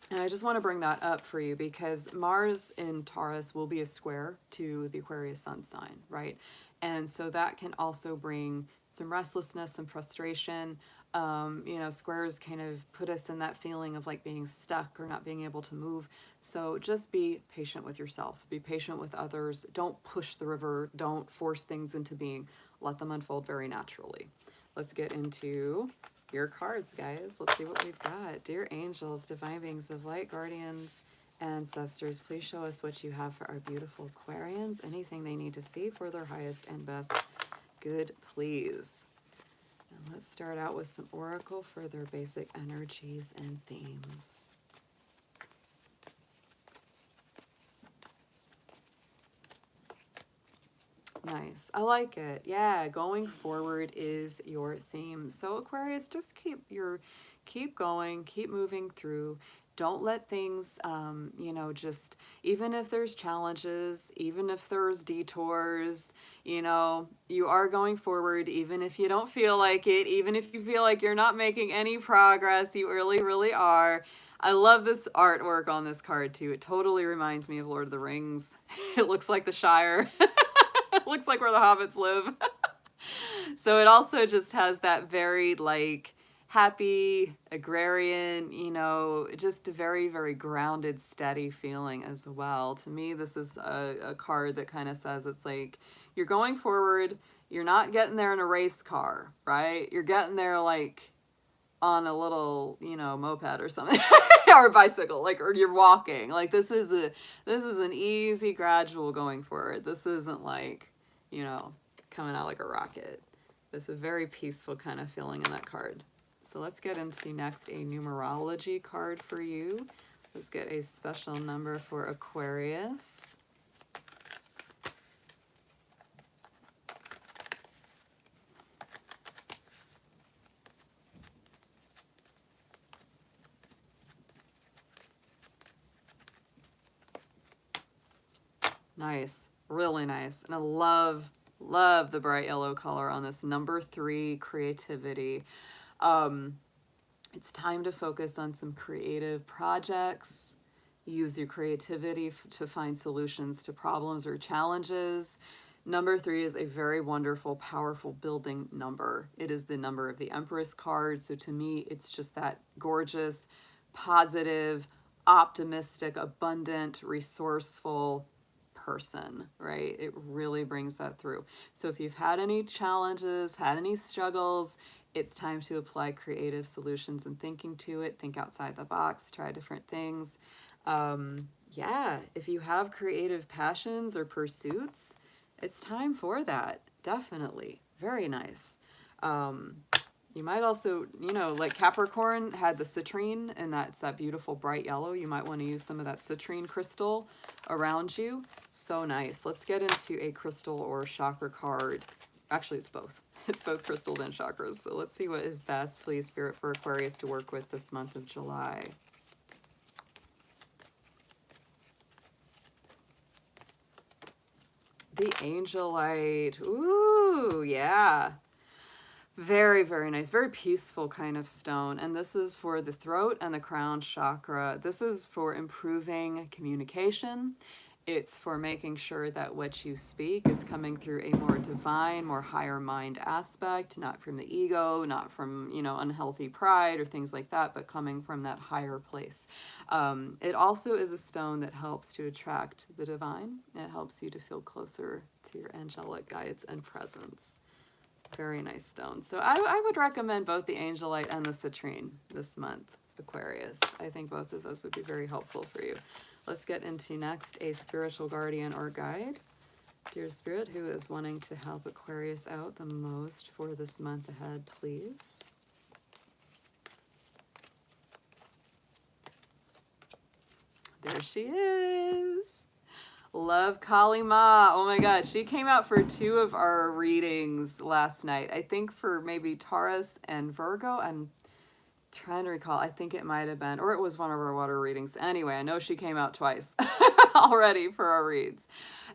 I just want to bring that up for you because Mars in Taurus will be a square to the Aquarius sun sign, right? And so that can also bring some restlessness, some frustration. You know, squares kind of put us in that feeling of like being stuck or not being able to move. So just be patient with yourself. Be patient with others. Don't push the river. Don't force things into being. Let them unfold very naturally. Let's get into your cards, guys. Let's see what we've got. Dear angels, divine beings of light, guardians, ancestors, please show us what you have for our beautiful Aquarians. Anything they need to see for their highest and best good, please. And let's start out with some oracle for their basic energies and themes. Nice. I like it. Yeah, going forward is your theme. So Aquarius, just keep going, keep moving through. Don't let things, you know, just, even if there's challenges, even if there's detours, you know, you are going forward, even if you don't feel like it, even if you feel like you're not making any progress, you really, really are. I love this artwork on this card too. It totally reminds me of Lord of the Rings. It looks like the Shire. It looks like where the hobbits live. So it also just has that very like happy, agrarian, you know, just a very, very grounded, steady feeling as well. To me, this is a card that kind of says it's like you're going forward, you're not getting there in a race car, right? You're getting there like on a little, you know, moped or something or a bicycle, like, or you're walking. Like this is an easy, gradual going forward. This isn't like, you know, coming out like a rocket. There's a very peaceful kind of feeling in that card. So let's get into next a numerology card for you. Let's get a special number for Aquarius. Nice, really nice. And I love the bright yellow color on this. Number 3, creativity. It's time to focus on some creative projects. Use your creativity to find solutions to problems or challenges. Number 3 is a very wonderful, powerful building number. It is the number of the Empress card. So to me, it's just that gorgeous, positive, optimistic, abundant, resourceful person, right? It really brings that through. So if you've had any challenges, had any struggles, it's time to apply creative solutions and thinking to it. Think outside the box, try different things. Yeah, if you have creative passions or pursuits, it's time for that. Definitely. Very nice. You might also, you know, like Capricorn had the citrine, and that's that beautiful bright yellow. You might want to use some of that citrine crystal around you. So nice. Let's get into a crystal or chakra card. Actually, it's both. It's both crystals and chakras. So let's see what is best, please, Spirit, for Aquarius to work with this month of July. The Angelite. Ooh, yeah. Very, very nice. Very peaceful kind of stone. And this is for the throat and the crown chakra. This is for improving communication. It's for making sure that what you speak is coming through a more divine, more higher mind aspect, not from the ego, not from, you know, unhealthy pride or things like that, but coming from that higher place. It also is a stone that helps to attract the divine. It helps you to feel closer to your angelic guides and presence. Very nice stone. So I would recommend both the Angelite and the citrine this month, Aquarius. I think both of those would be very helpful for you. Let's get into next a spiritual guardian or guide. Dear Spirit, who is wanting to help Aquarius out the most for this month ahead, please? There she is. Love Kali Ma. Oh my God, she came out for 2 of our readings last night. I think for maybe Taurus and Virgo. I'm trying to recall. I think it might have been, or it was one of our water readings. Anyway, I know she came out twice already for our reads.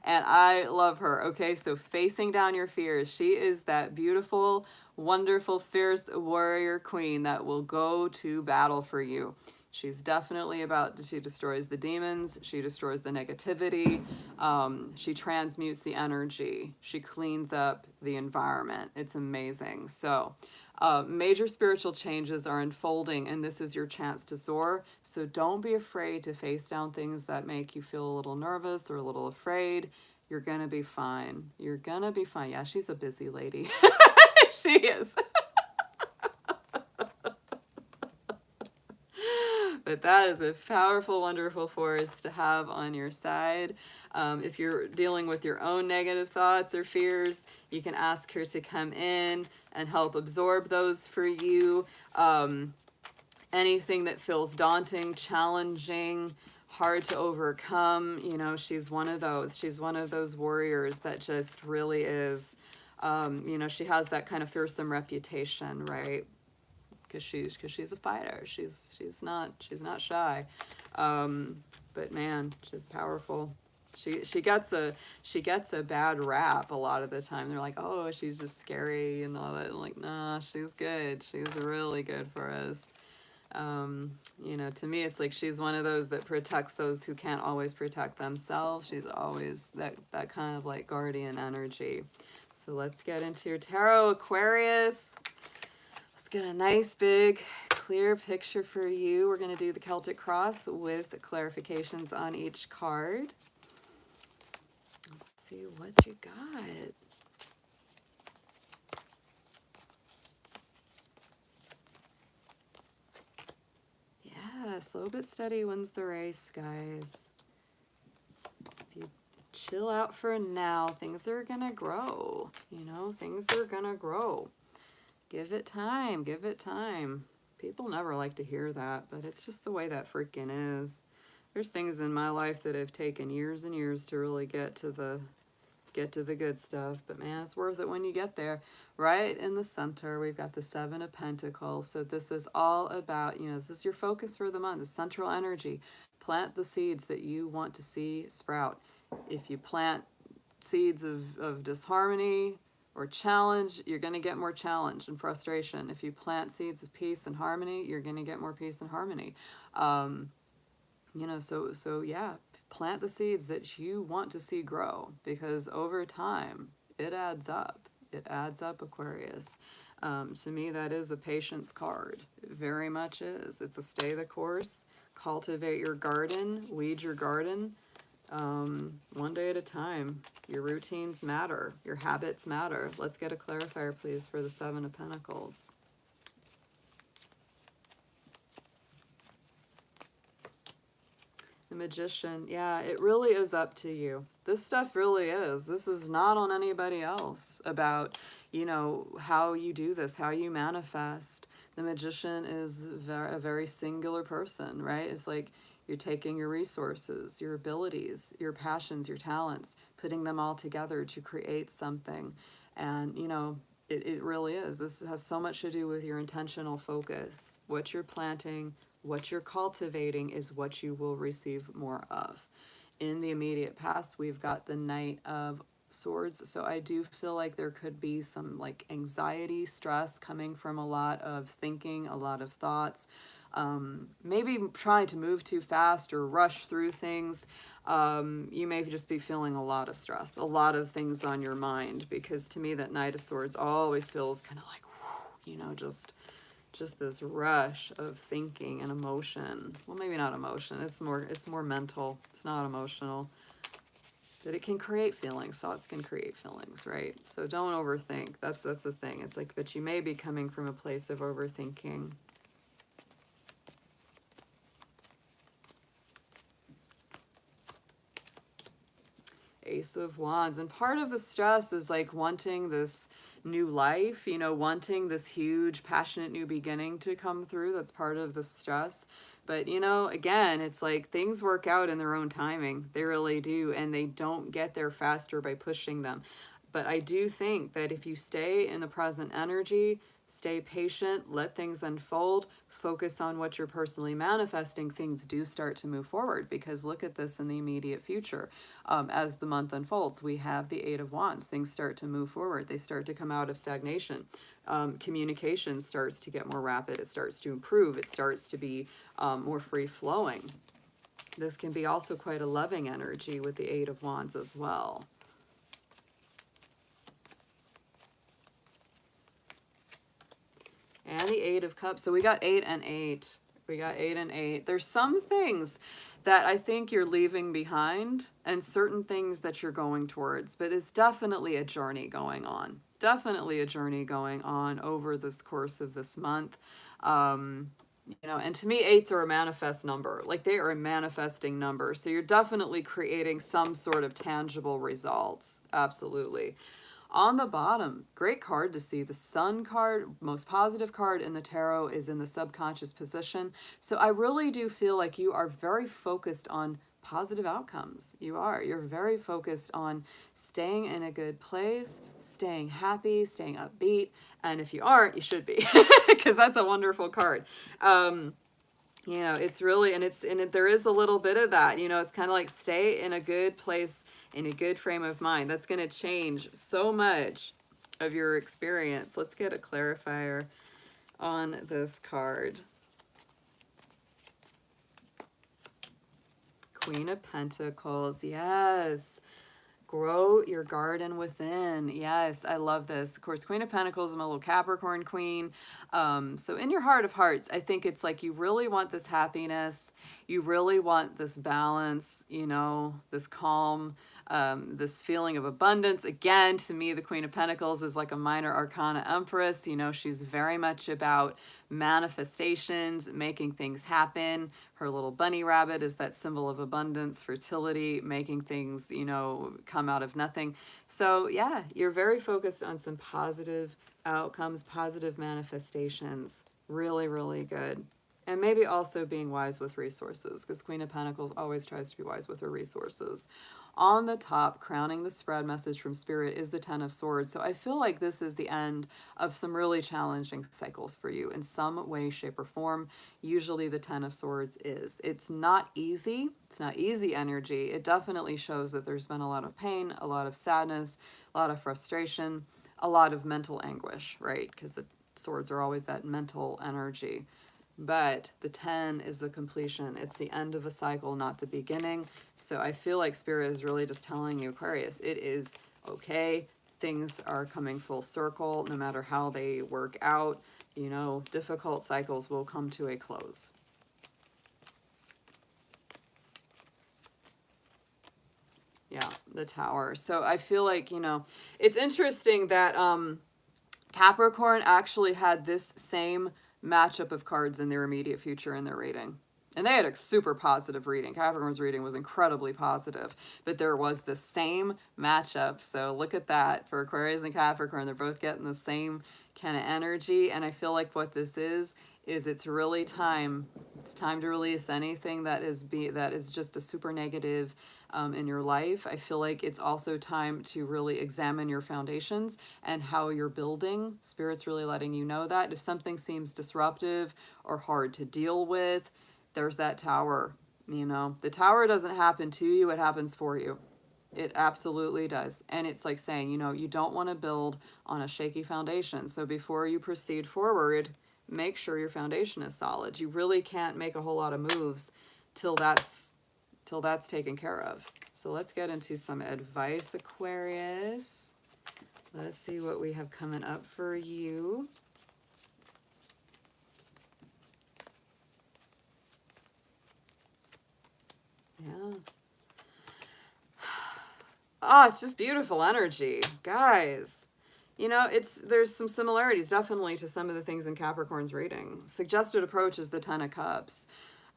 And I love her. Okay, so facing down your fears. She is that beautiful, wonderful, fierce warrior queen that will go to battle for you. She's definitely she destroys the demons, she destroys the negativity, she transmutes the energy, she cleans up the environment. It's amazing. So major spiritual changes are unfolding, and this is your chance to soar. So don't be afraid to face down things that make you feel a little nervous or a little afraid. You're gonna be fine. You're gonna be fine. Yeah, she's a busy lady. She is. But that is a powerful, wonderful force to have on your side. If you're dealing with your own negative thoughts or fears, you can ask her to come in and help absorb those for you. Anything that feels daunting, challenging, hard to overcome, you know, she's one of those. She's one of those warriors that just really is, you know, she has that kind of fearsome reputation, right? Because she's a fighter. She's not shy, but man, she's powerful. She gets a bad rap a lot of the time. They're like, oh, she's just scary and all that. I'm like, nah, she's good. She's really good for us. You know, to me, it's like she's one of those that protects those who can't always protect themselves. She's always that kind of like guardian energy. So let's get into your tarot, Aquarius. Get a nice big clear picture for you. We're going to do the Celtic cross with clarifications on each card. Let's see what you got. Yeah, slow but steady wins the race, guys. If you chill out for now, things are going to grow. You know, things are going to grow. Give it time. Give it time. People never like to hear that, but it's just the way that freaking is. There's things in my life that have taken years and years to really get to the good stuff, but man, it's worth it when you get there. Right in the center, we've got the 7 of Pentacles. So this is all about, you know, this is your focus for the month, the central energy. Plant the seeds that you want to see sprout. If you plant seeds of disharmony or challenge, you're going to get more challenge and frustration. If you plant seeds of peace and harmony, you're going to get more peace and harmony. You know, so yeah, plant the seeds that you want to see grow, because over time it adds up. It adds up, Aquarius. To me, that is a patience card. It very much is. It's a stay the course, cultivate your garden, weed your garden. One day at a time. Your routines matter. Your habits matter. Let's get a clarifier, please, for the 7 of Pentacles. The Magician. Yeah, it really is up to you. This stuff really is. This is not on anybody else about, you know, how you do this, how you manifest. The magician is a very singular person, right? It's like you're taking your resources, your abilities, your passions, your talents, putting them all together to create something. And, you know, it really is. This has so much to do with your intentional focus. What you're planting, what you're cultivating is what you will receive more of. In the immediate past, we've got the Knight of Swords. So I do feel like there could be some like anxiety, stress coming from a lot of thinking, a lot of thoughts. Maybe trying to move too fast or rush through things. You may just be feeling a lot of stress, a lot of things on your mind, because to me that Knight of Swords always feels kind of like, whew, you know, just this rush of thinking and emotion. Well, maybe not emotion. It's more mental. It's not emotional. That it can create feelings. Thoughts can create feelings, right? So don't overthink. That's the thing. It's like, but you may be coming from a place of overthinking. Ace of Wands. And part of the stress is like wanting this new life, you know, wanting this huge, passionate new beginning to come through. That's part of the stress. But, you know, again, it's like things work out in their own timing. They really do. And they don't get there faster by pushing them. But I do think that if you stay in the present energy, stay patient, let things unfold, focus on what you're personally manifesting, things do start to move forward. Because look at this in the immediate future. As the month unfolds, we have the Eight of Wands. Things start to move forward. They start to come out of stagnation. Communication starts to get more rapid. It starts to improve. It starts to be more free-flowing. This can be also quite a loving energy with the Eight of Wands as well. And the Eight of Cups. So we got 8 and 8. We got 8 and 8. There's some things that I think you're leaving behind and certain things that you're going towards. But it's definitely a journey going on. Definitely a journey going on over this course of this month. You know, and to me, 8s are a manifest number. Like they are a manifesting number. So you're definitely creating some sort of tangible results. Absolutely. On the bottom, great card to see. The Sun card, most positive card in the tarot, is in the subconscious position. So I really do feel like you are very focused on positive outcomes. You are. You're very focused on staying in a good place, staying happy, staying upbeat. And if you aren't, you should be, because that's a wonderful card. You know, it's really, there is a little bit of that, you know, it's kind of like stay in a good place, in a good frame of mind. That's going to change so much of your experience. Let's get a clarifier on this card. Queen of Pentacles. Yes. Grow your garden within. Yes, I love this. Of course, Queen of Pentacles, I'm a little Capricorn queen. So in your heart of hearts, I think it's like you really want this happiness. You really want this balance, you know, this calm, this feeling of abundance. Again, to me, the Queen of Pentacles is like a minor arcana empress. You know, she's very much about manifestations, making things happen. Her little bunny rabbit is that symbol of abundance, fertility, making things, you know, come out of nothing. So yeah, you're very focused on some positive outcomes, positive manifestations. Really, really good. And maybe also being wise with resources, because Queen of Pentacles always tries to be wise with her resources. On the top, crowning the spread message from Spirit, is the Ten of Swords. So I feel like this is the end of some really challenging cycles for you in some way, shape, or form. Usually the Ten of Swords is. It's not easy. It's not easy energy. It definitely shows that there's been a lot of pain, a lot of sadness, a lot of frustration, a lot of mental anguish, right? Because the swords are always that mental energy. But the 10 is the completion. It's the end of a cycle, not the beginning. So I feel like Spirit is really just telling you, Aquarius, it is okay. Things are coming full circle, no matter how they work out. You know, difficult cycles will come to a close. Yeah, the Tower. So I feel like, you know, it's interesting that Capricorn actually had this same matchup of cards in their immediate future in their reading. And they had a super positive reading. Capricorn's reading was incredibly positive, but there was the same matchup. So look at that for Aquarius and Capricorn. They're both getting the same kind of energy. And I feel like what this is it's really time. It's time to release anything that is just a super negative in your life. I feel like it's also time to really examine your foundations and how you're building. Spirit's really letting you know that if something seems disruptive or hard to deal with, there's that tower. You know, the tower doesn't happen to you, it happens for you. It absolutely does. And it's like saying, you know, you don't want to build on a shaky foundation. So before you proceed forward, make sure your foundation is solid. You really can't make a whole lot of moves till that's taken care of. So let's get into some advice, Aquarius. Let's see what we have coming up for you. Yeah. Oh, it's just beautiful energy, guys. You know, there's some similarities definitely to some of the things in Capricorn's reading. Suggested approach is the Ten of Cups.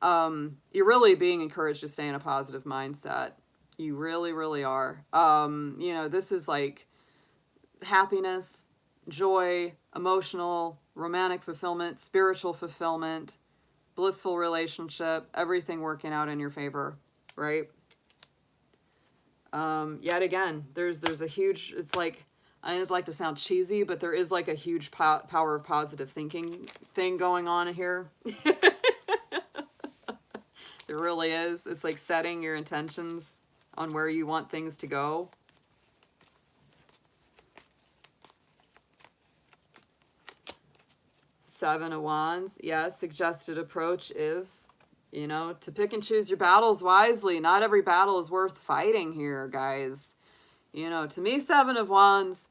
You're really being encouraged to stay in a positive mindset. You really, really are. You know, this is like happiness, joy, emotional, romantic fulfillment, spiritual fulfillment, blissful relationship, everything working out in your favor, right? Yet again, there's a huge, it's like, I don't like to sound cheesy, but there is like a huge power of positive thinking thing going on here. There really is. It's like setting your intentions on where you want things to go. Seven of Wands. Yeah, suggested approach is, you know, to pick and choose your battles wisely. Not every battle is worth fighting here, guys. You know, to me, Seven of Wands,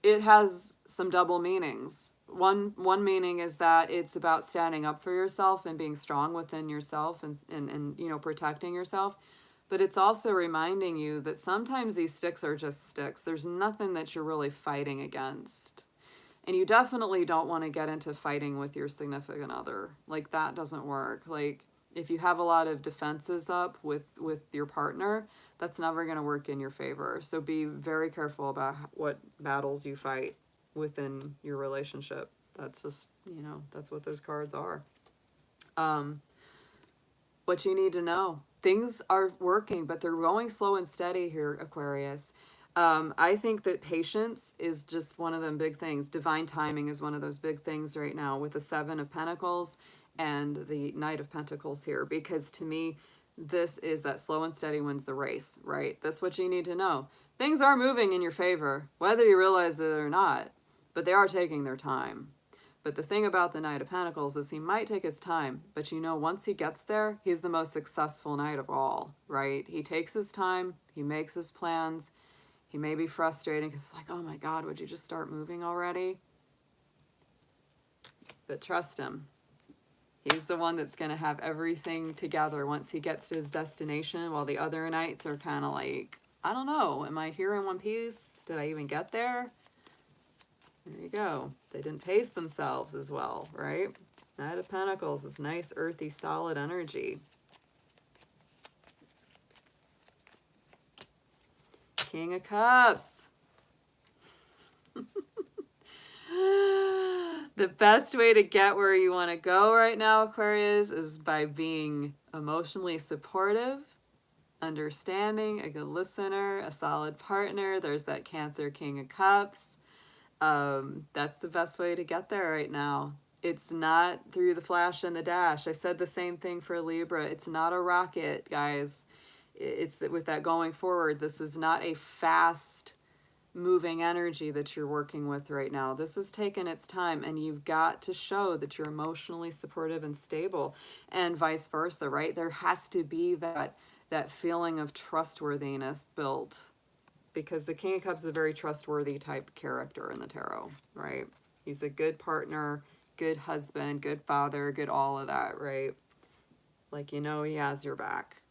it has some double meanings. One meaning is that it's about standing up for yourself and being strong within yourself and you know, protecting yourself. But it's also reminding you that sometimes these sticks are just sticks. There's nothing that you're really fighting against. And you definitely don't want to get into fighting with your significant other. Like, that doesn't work. Like, if you have a lot of defenses up with your partner, that's never going to work in your favor. So be very careful about what battles you fight within your relationship. That's just, you know, that's what those cards are. What you need to know, things are working, but they're going slow and steady here, Aquarius. I think that patience is just one of them big things. Divine timing is one of those big things right now with the Seven of Pentacles and the Knight of Pentacles here, because to me, this is that slow and steady wins the race, right? That's what you need to know. Things are moving in your favor, whether you realize it or not, but they are taking their time. But the thing about the Knight of Pentacles is he might take his time, but you know, once he gets there, he's the most successful knight of all, right? He takes his time, he makes his plans. He may be frustrating because it's like, oh my God, would you just start moving already? But trust him. He's the one that's going to have everything together once he gets to his destination, while the other knights are kind of like, I don't know, am I here in one piece? Did I even get there? There you go. They didn't pace themselves as well, right? Knight of Pentacles is nice, earthy, solid energy. King of Cups. The best way to get where you want to go right now, Aquarius, is by being emotionally supportive, understanding, a good listener, a solid partner. There's that Cancer King of Cups. That's the best way to get there right now. It's not through the flash and the dash. I said the same thing for Libra. It's not a rocket, guys. It's that with that going forward, this is not a fast moving energy that you're working with right now. This is taking its time, and you've got to show that you're emotionally supportive and stable, and vice versa, right? There has to be that feeling of trustworthiness built, because the King of Cups is a very trustworthy type character in the tarot, right? He's a good partner, good husband, good father, good all of that, right? Like, you know, he has your back.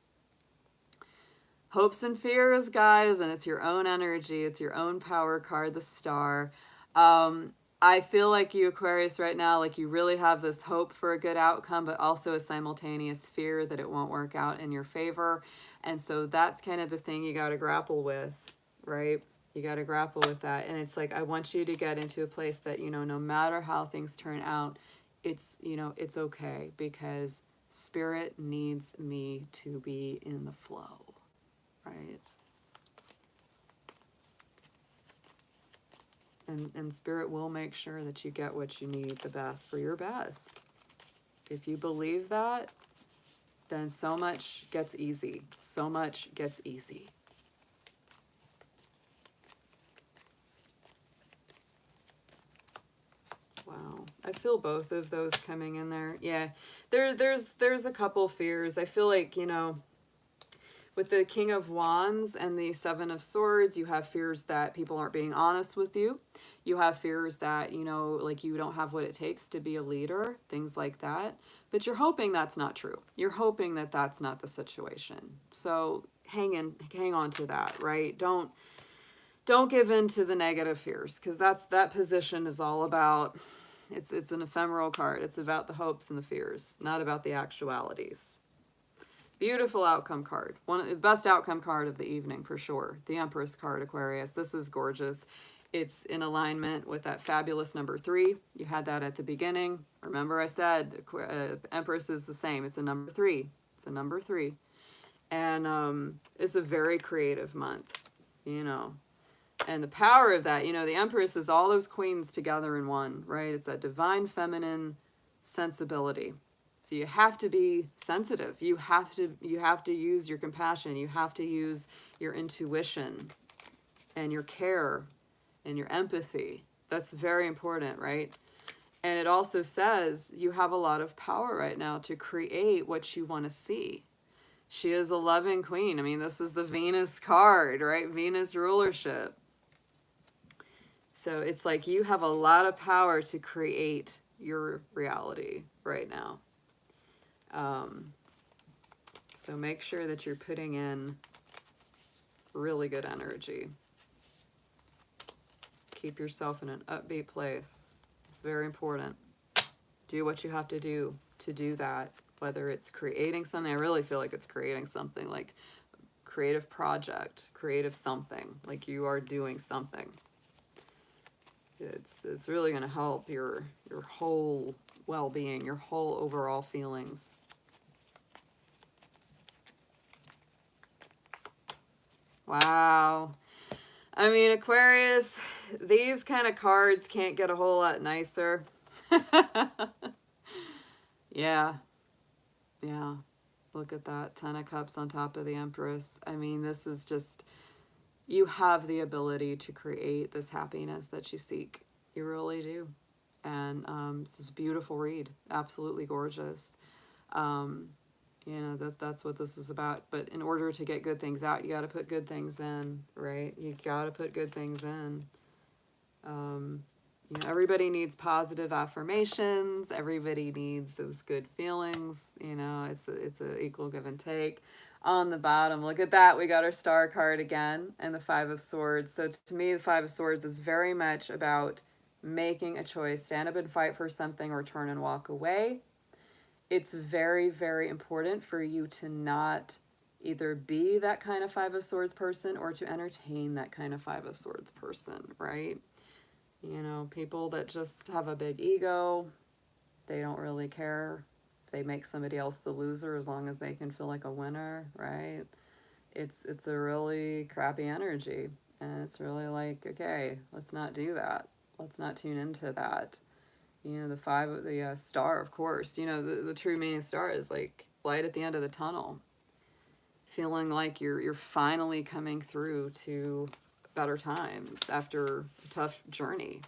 Hopes and fears, guys, and it's your own energy. It's your own power card, the Star. I feel like you, Aquarius, right now, like you really have this hope for a good outcome, but also a simultaneous fear that it won't work out in your favor. And so that's kind of the thing you got to grapple with, right? You got to grapple with that. And it's like, I want you to get into a place that, you know, no matter how things turn out, it's, you know, it's okay, because spirit needs me to be in the flow, right? And spirit will make sure that you get what you need, the best for your best. If you believe that, then so much gets easy. So much gets easy. Wow. I feel both of those coming in there. Yeah. There's a couple fears. I feel like, you know, with the King of Wands and the Seven of Swords, you have fears that people aren't being honest with you. You have fears that, you know, like you don't have what it takes to be a leader, things like that. But you're hoping that's not true. You're hoping that that's not the situation. So hang on to that, right? Don't give in to the negative fears, because that position is all about, it's an ephemeral card. It's about the hopes and the fears, not about the actualities. Beautiful outcome card. One of the best outcome card of the evening for sure. The Empress card, Aquarius. This is gorgeous. It's in alignment with that fabulous number 3. You had that at the beginning. Remember I said Empress is the same. It's a number 3. It's a number 3. And it's a very creative month, you know. And the power of that, you know, the Empress is all those queens together in one, right? It's that divine feminine sensibility. So you have to be sensitive. You have to use your compassion. You have to use your intuition and your care and your empathy. That's very important, right? And it also says you have a lot of power right now to create what you want to see. She is a loving queen. I mean, this is the Venus card, right? Venus rulership. So it's like you have a lot of power to create your reality right now. So make sure that you're putting in really good energy. Keep yourself in an upbeat place. It's very important. Do what you have to do that, whether it's creating something. I really feel like it's creating something, like creative project, creative something, like you are doing something. It's really going to help your whole well-being, your whole overall feelings. Wow. I mean, Aquarius, these kind of cards can't get a whole lot nicer. Yeah. Yeah. Look at that. 10 of Cups on top of the Empress. I mean, this is just, you have the ability to create this happiness that you seek. You really do. And this is a beautiful read. Absolutely gorgeous. You know, that's what this is about. But in order to get good things out, you got to put good things in, right? You got to put good things in. You know, everybody needs positive affirmations. Everybody needs those good feelings. You know, it's a equal give and take. On the bottom, look at that. We got our star card again and the 5 of Swords. So to me, the 5 of Swords is very much about making a choice. Stand up and fight for something, or turn and walk away. It's very, very important for you to not either be that kind of 5 of Swords person or to entertain that kind of 5 of Swords person, right? You know, people that just have a big ego, they don't really care. They make somebody else the loser as long as they can feel like a winner, right? It's a really crappy energy. And it's really like, okay, let's not do that. Let's not tune into that. You know, the star, of course. You know, the true meaning of star is like light at the end of the tunnel. Feeling like you're finally coming through to better times after a tough journey.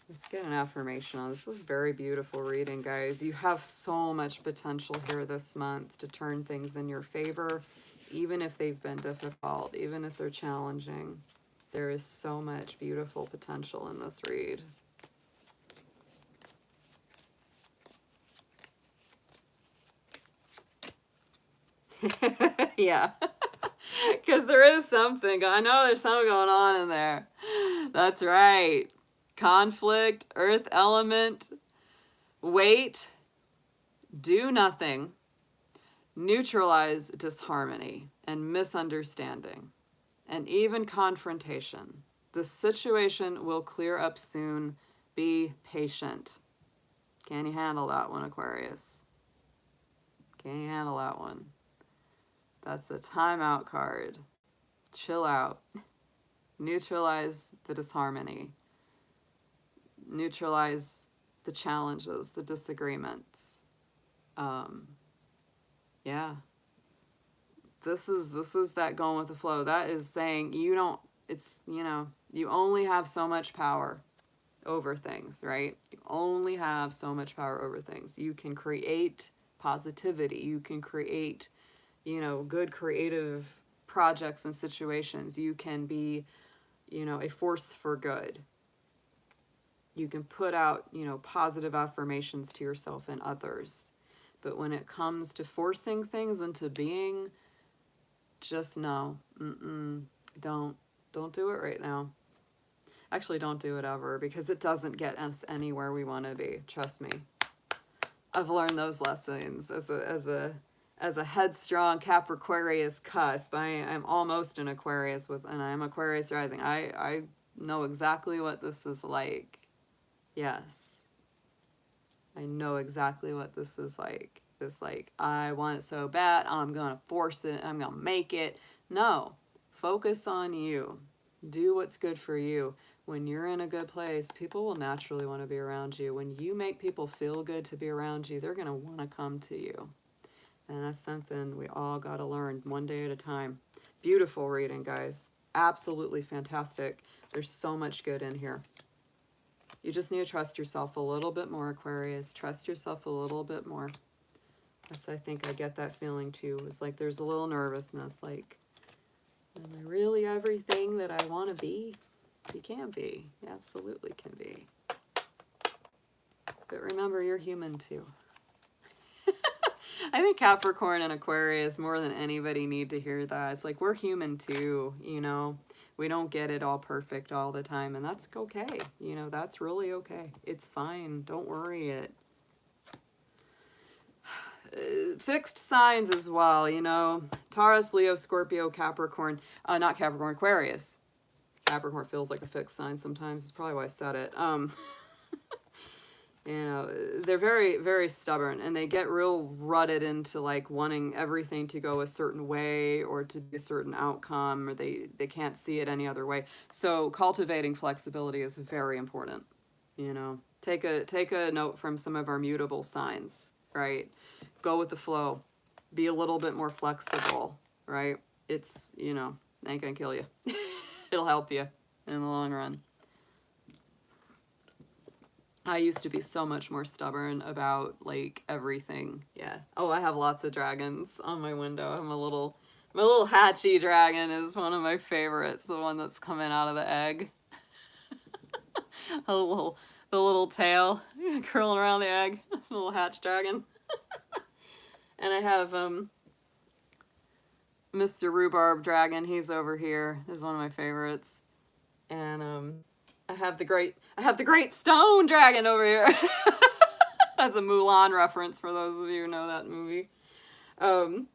Let's get an affirmation on this. This is very beautiful reading, guys. You have so much potential here this month to turn things in your favor, even if they've been difficult, even if they're challenging. There is so much beautiful potential in this read. Yeah. Because there is something. I know there's something going on in there. That's right. Conflict, earth element, wait, do nothing, neutralize disharmony and misunderstanding, and even confrontation. The situation will clear up soon. Be patient. Can you handle that one, Aquarius? Can you handle that one? That's the timeout card. Chill out. Neutralize the disharmony. Neutralize the challenges, the disagreements. Yeah. This is that going with the flow. That is saying you only have so much power over things, right? You only have so much power over things. You can create positivity. You can create, good creative projects and situations. You can be, a force for good. You can put out, positive affirmations to yourself and others. But when it comes to forcing things into being, just no. Don't do it right now. Actually, don't do it ever, because it doesn't get us anywhere we want to be. Trust me. I've learned those lessons as a headstrong Capricornius cusp. I'm almost an Aquarius and I'm Aquarius rising. I know exactly what this is like. Yes. I know exactly what this is like. This I want it so bad, I'm going to force it, I'm going to make it. No. Focus on you. Do what's good for you. When you're in a good place, people will naturally want to be around you. When you make people feel good to be around you, they're going to want to come to you. And that's something we all got to learn one day at a time. Beautiful reading, guys. Absolutely fantastic. There's so much good in here. You just need to trust yourself a little bit more, Aquarius. Trust yourself a little bit more. Yes, I think I get that feeling too. It's like there's a little nervousness, like, am I really everything that I want to be? You can be. You absolutely can be. But remember, you're human too. I think Capricorn and Aquarius, more than anybody, need to hear that. It's like, we're human too, We don't get it all perfect all the time, and that's okay. That's really okay. It's fine. Don't worry it. Fixed signs as well, Taurus, Leo, Scorpio, Capricorn. Not Capricorn, Aquarius. Capricorn feels like a fixed sign sometimes. That's probably why I said it. They're very, very stubborn, and they get real rutted into like wanting everything to go a certain way or to be a certain outcome, or they can't see it any other way. So cultivating flexibility is very important. Take a note from some of our mutable signs, right? Go with the flow. Be a little bit more flexible, right? It's, ain't gonna kill you. It'll help you in the long run. I used to be so much more stubborn about like everything. Yeah. Oh, I have lots of dragons on my window. My little hatchy dragon is one of my favorites. The one that's coming out of the egg. The little tail curling around the egg. That's my little hatch dragon. And I have Mr. Rhubarb Dragon. He's over here. He's one of my favorites. And I have the great stone dragon over here. That's a Mulan reference for those of you who know that movie. And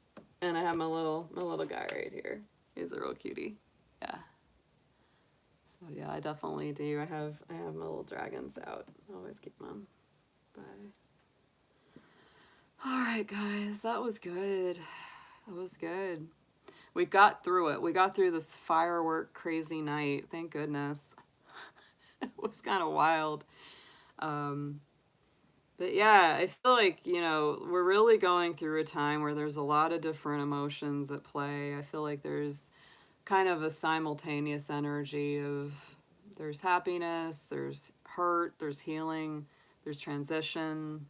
I have my little guy right here. He's a real cutie. Yeah. So yeah, I definitely do. I have my little dragons out. I always keep them. Bye. All right, guys, that was good. That was good. We got through it. We got through this firework crazy night. Thank goodness. It was kind of wild. But yeah, I feel like, we're really going through a time where there's a lot of different emotions at play. I feel like there's kind of a simultaneous energy of there's happiness, there's hurt, there's healing, there's transition.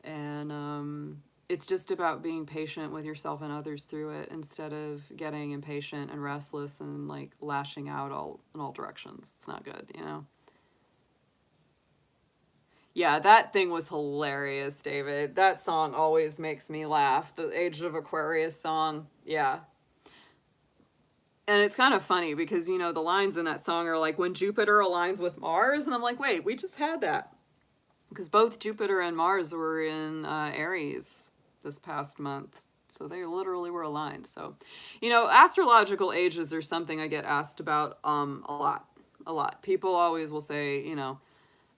And it's just about being patient with yourself and others through it instead of getting impatient and restless and like lashing out in all directions. It's not good, Yeah, that thing was hilarious, David. That song always makes me laugh. The Age of Aquarius song. Yeah. And it's kind of funny because, you know, the lines in that song are like, when Jupiter aligns with Mars. And I'm like, wait, we just had that. Because both Jupiter and Mars were in Aries this past month. So they literally were aligned. So, you know, astrological ages are something I get asked about a lot. A lot. People always will say, you know,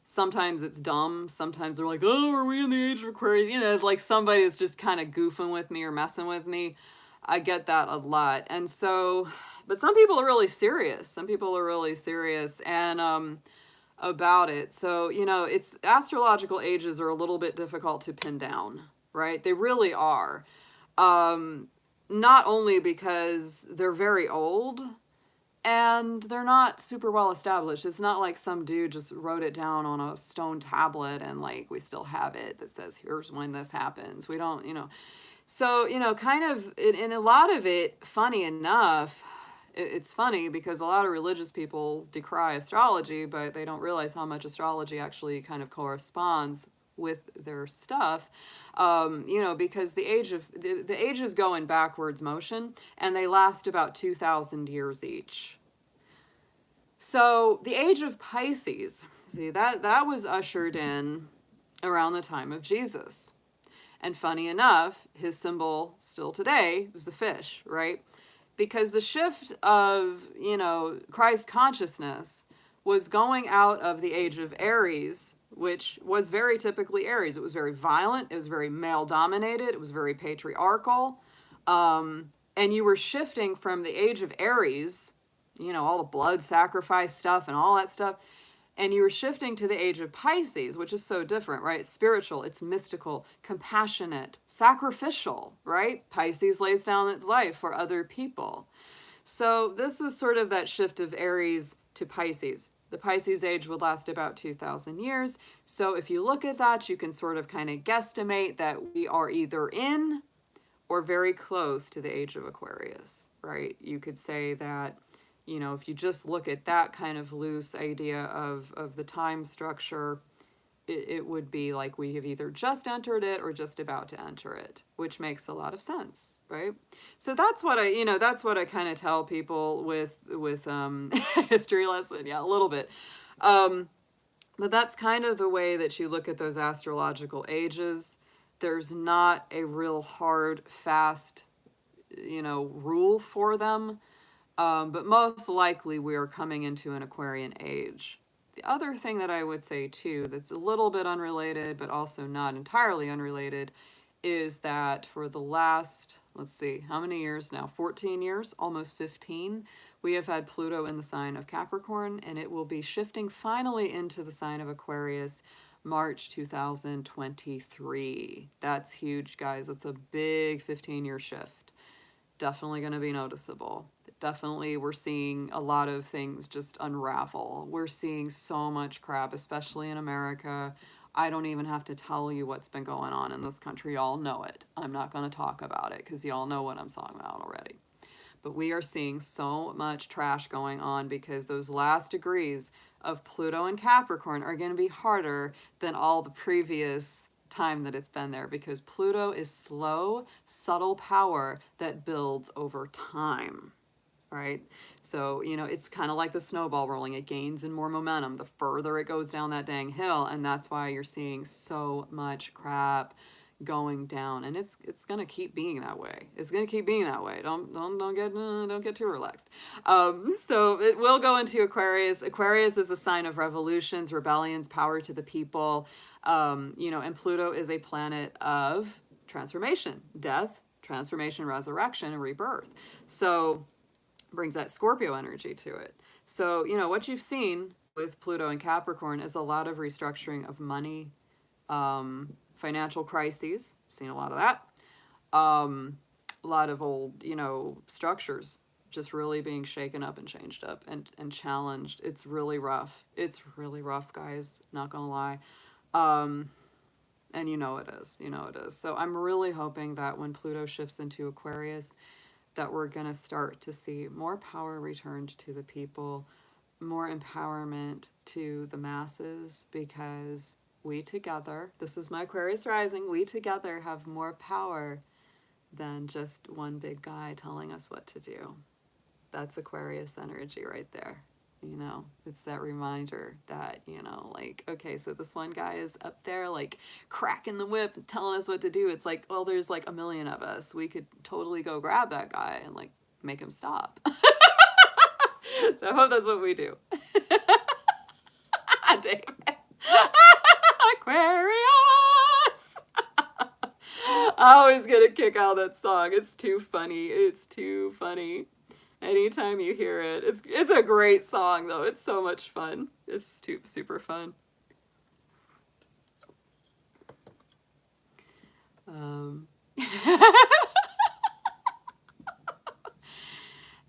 sometimes it's dumb. Sometimes they're like, oh, are we in the age of Aquarius? You know, it's like somebody is just kind of goofing with me or messing with me. I get that a lot. And so, but some people are really serious. Some people are really serious and about it. So, you know, it's astrological ages are a little bit difficult to pin down, right? They really are. Not only because they're very old, and they're not super well established. It's not like some dude just wrote it down on a stone tablet and like we still have it that says here's when this happens. We don't, you know. So, you know, kind of in a lot of it, funny enough, it's funny because a lot of religious people decry astrology, but they don't realize how much astrology actually kind of corresponds with their stuff. You know, because the age is going backwards motion, and they last about 2,000 years each. So the age of Pisces, see, that was ushered in around the time of Jesus. And funny enough, his symbol still today was the fish, right? Because the shift of, you know, Christ consciousness was going out of the age of Aries, which was very typically Aries. It was very violent. It was very male dominated. It was very patriarchal. And you were shifting from the age of Aries, you know, all the blood sacrifice stuff and all that stuff. And you were shifting to the age of Pisces, which is so different, right? It's spiritual, it's mystical, compassionate, sacrificial, right? Pisces lays down its life for other people. So this was sort of that shift of Aries to Pisces. The Pisces age would last about 2,000 years. So if you look at that, you can sort of kind of guesstimate that we are either in or very close to the age of Aquarius, right? You could say that, you know, if you just look at that kind of loose idea of the time structure, it would be like we have either just entered it or just about to enter it, which makes a lot of sense, right? So that's what I kind of tell people with history lesson, yeah, a little bit. But that's kind of the way that you look at those astrological ages. There's not a real hard, fast, you know, rule for them. But most likely we are coming into an Aquarian age. The other thing that I would say too, that's a little bit unrelated, but also not entirely unrelated, is that for the last, let's see, how many years now? 14 years, almost 15, we have had Pluto in the sign of Capricorn, and it will be shifting finally into the sign of Aquarius March 2023. That's huge, guys. It's a big 15-year shift. Definitely going to be noticeable. Definitely we're seeing a lot of things just unravel. We're seeing so much crap, especially in America. I don't even have to tell you what's been going on in this country. Y'all know it. I'm not going to talk about it because y'all know what I'm talking about already. But we are seeing so much trash going on because those last degrees of Pluto and Capricorn are going to be harder than all the previous time that it's been there, because Pluto is slow, subtle power that builds over time. Right? So, you know, it's kind of like the snowball rolling. It gains in more momentum the further it goes down that dang hill, and that's why you're seeing so much crap going down, and it's going to keep being that way. It's going to keep being that way. Don't get too relaxed. So it will go into Aquarius. Aquarius is a sign of revolutions, rebellions, power to the people. You know, and Pluto is a planet of transformation, death, transformation, resurrection, and rebirth. So brings that Scorpio energy to it. So, you know, what you've seen with Pluto and Capricorn is a lot of restructuring of money, financial crises. Seen a lot of that. A lot of old, you know, structures just really being shaken up and changed up and challenged. It's really rough. It's really rough, guys. Not gonna lie. And you know it is. You know it is. So I'm really hoping that when Pluto shifts into Aquarius, that we're going to start to see more power returned to the people, more empowerment to the masses, because we together, this is my Aquarius rising, we together have more power than just one big guy telling us what to do. That's Aquarius energy right there. You know, it's that reminder that, you know, like, okay, so this one guy is up there, like, cracking the whip and telling us what to do. It's like, well, there's like a million of us. We could totally go grab that guy and, like, make him stop. So I hope that's what we do. David. Aquarius! I always get a kick out of that song. It's too funny. It's too funny. Anytime you hear it, it's a great song though. It's so much fun. It's super fun.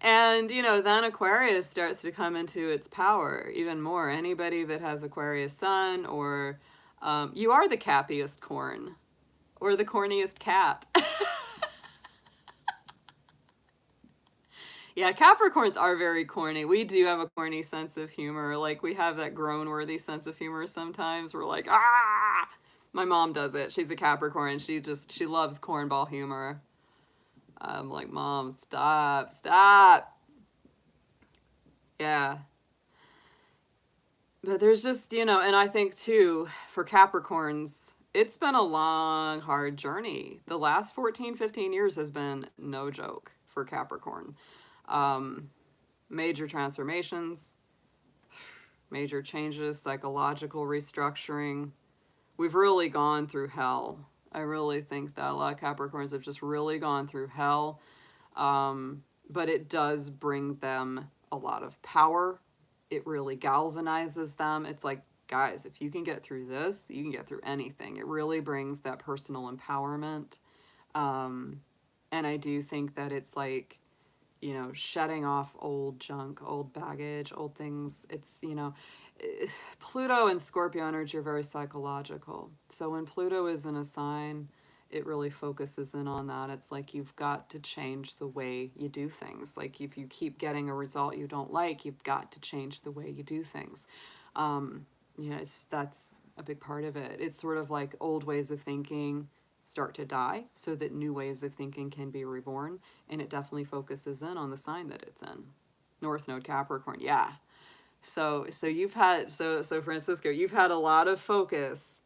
And you know, then Aquarius starts to come into its power even more. Anybody that has Aquarius sun, or you are the cappiest corn, or the corniest cap. Yeah, Capricorns are very corny. We do have a corny sense of humor. Like, we have that groan-worthy sense of humor sometimes. We're like, ah! My mom does it. She's a Capricorn. She loves cornball humor. I'm like, Mom, stop. Yeah. But there's just, you know, and I think too, for Capricorns, it's been a long, hard journey. The last 14, 15 years has been no joke for Capricorn. Major transformations, major changes, psychological restructuring. We've really gone through hell. I really think that a lot of Capricorns have just really gone through hell. But it does bring them a lot of power. It really galvanizes them. It's like, guys, if you can get through this, you can get through anything. It really brings that personal empowerment. And I do think that it's like, you know, shedding off old junk, old baggage, old things. It's, you know, Pluto and Scorpio energy are very psychological. So when Pluto is in a sign, it really focuses in on that. It's like you've got to change the way you do things. Like if you keep getting a result you don't like, you've got to change the way you do things. Yeah, that's a big part of it. It's sort of like old ways of thinking start to die so that new ways of thinking can be reborn, and it definitely focuses in on the sign that it's in. North Node Capricorn, yeah. So you've had, so Francisco, you've had a lot of focus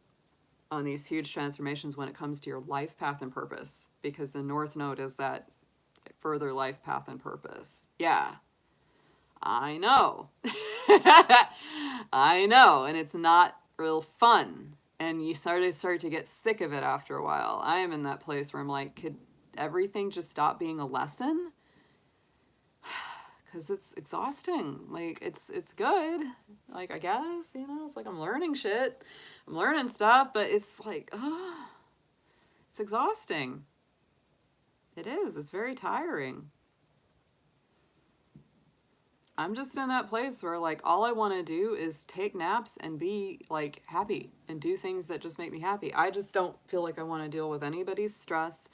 on these huge transformations when it comes to your life path and purpose, because the North Node is that further life path and purpose. Yeah, I know. I know, and it's not real fun. And you start to get sick of it after a while. I am in that place where I'm like, could everything just stop being a lesson? Because it's exhausting. Like, it's good. Like, I guess, you know, it's like I'm learning shit. I'm learning stuff, but it's like, oh, it's exhausting. It is. It's very tiring. I'm just in that place where, like, all I want to do is take naps and be, like, happy and do things that just make me happy. I just don't feel like I want to deal with anybody's stress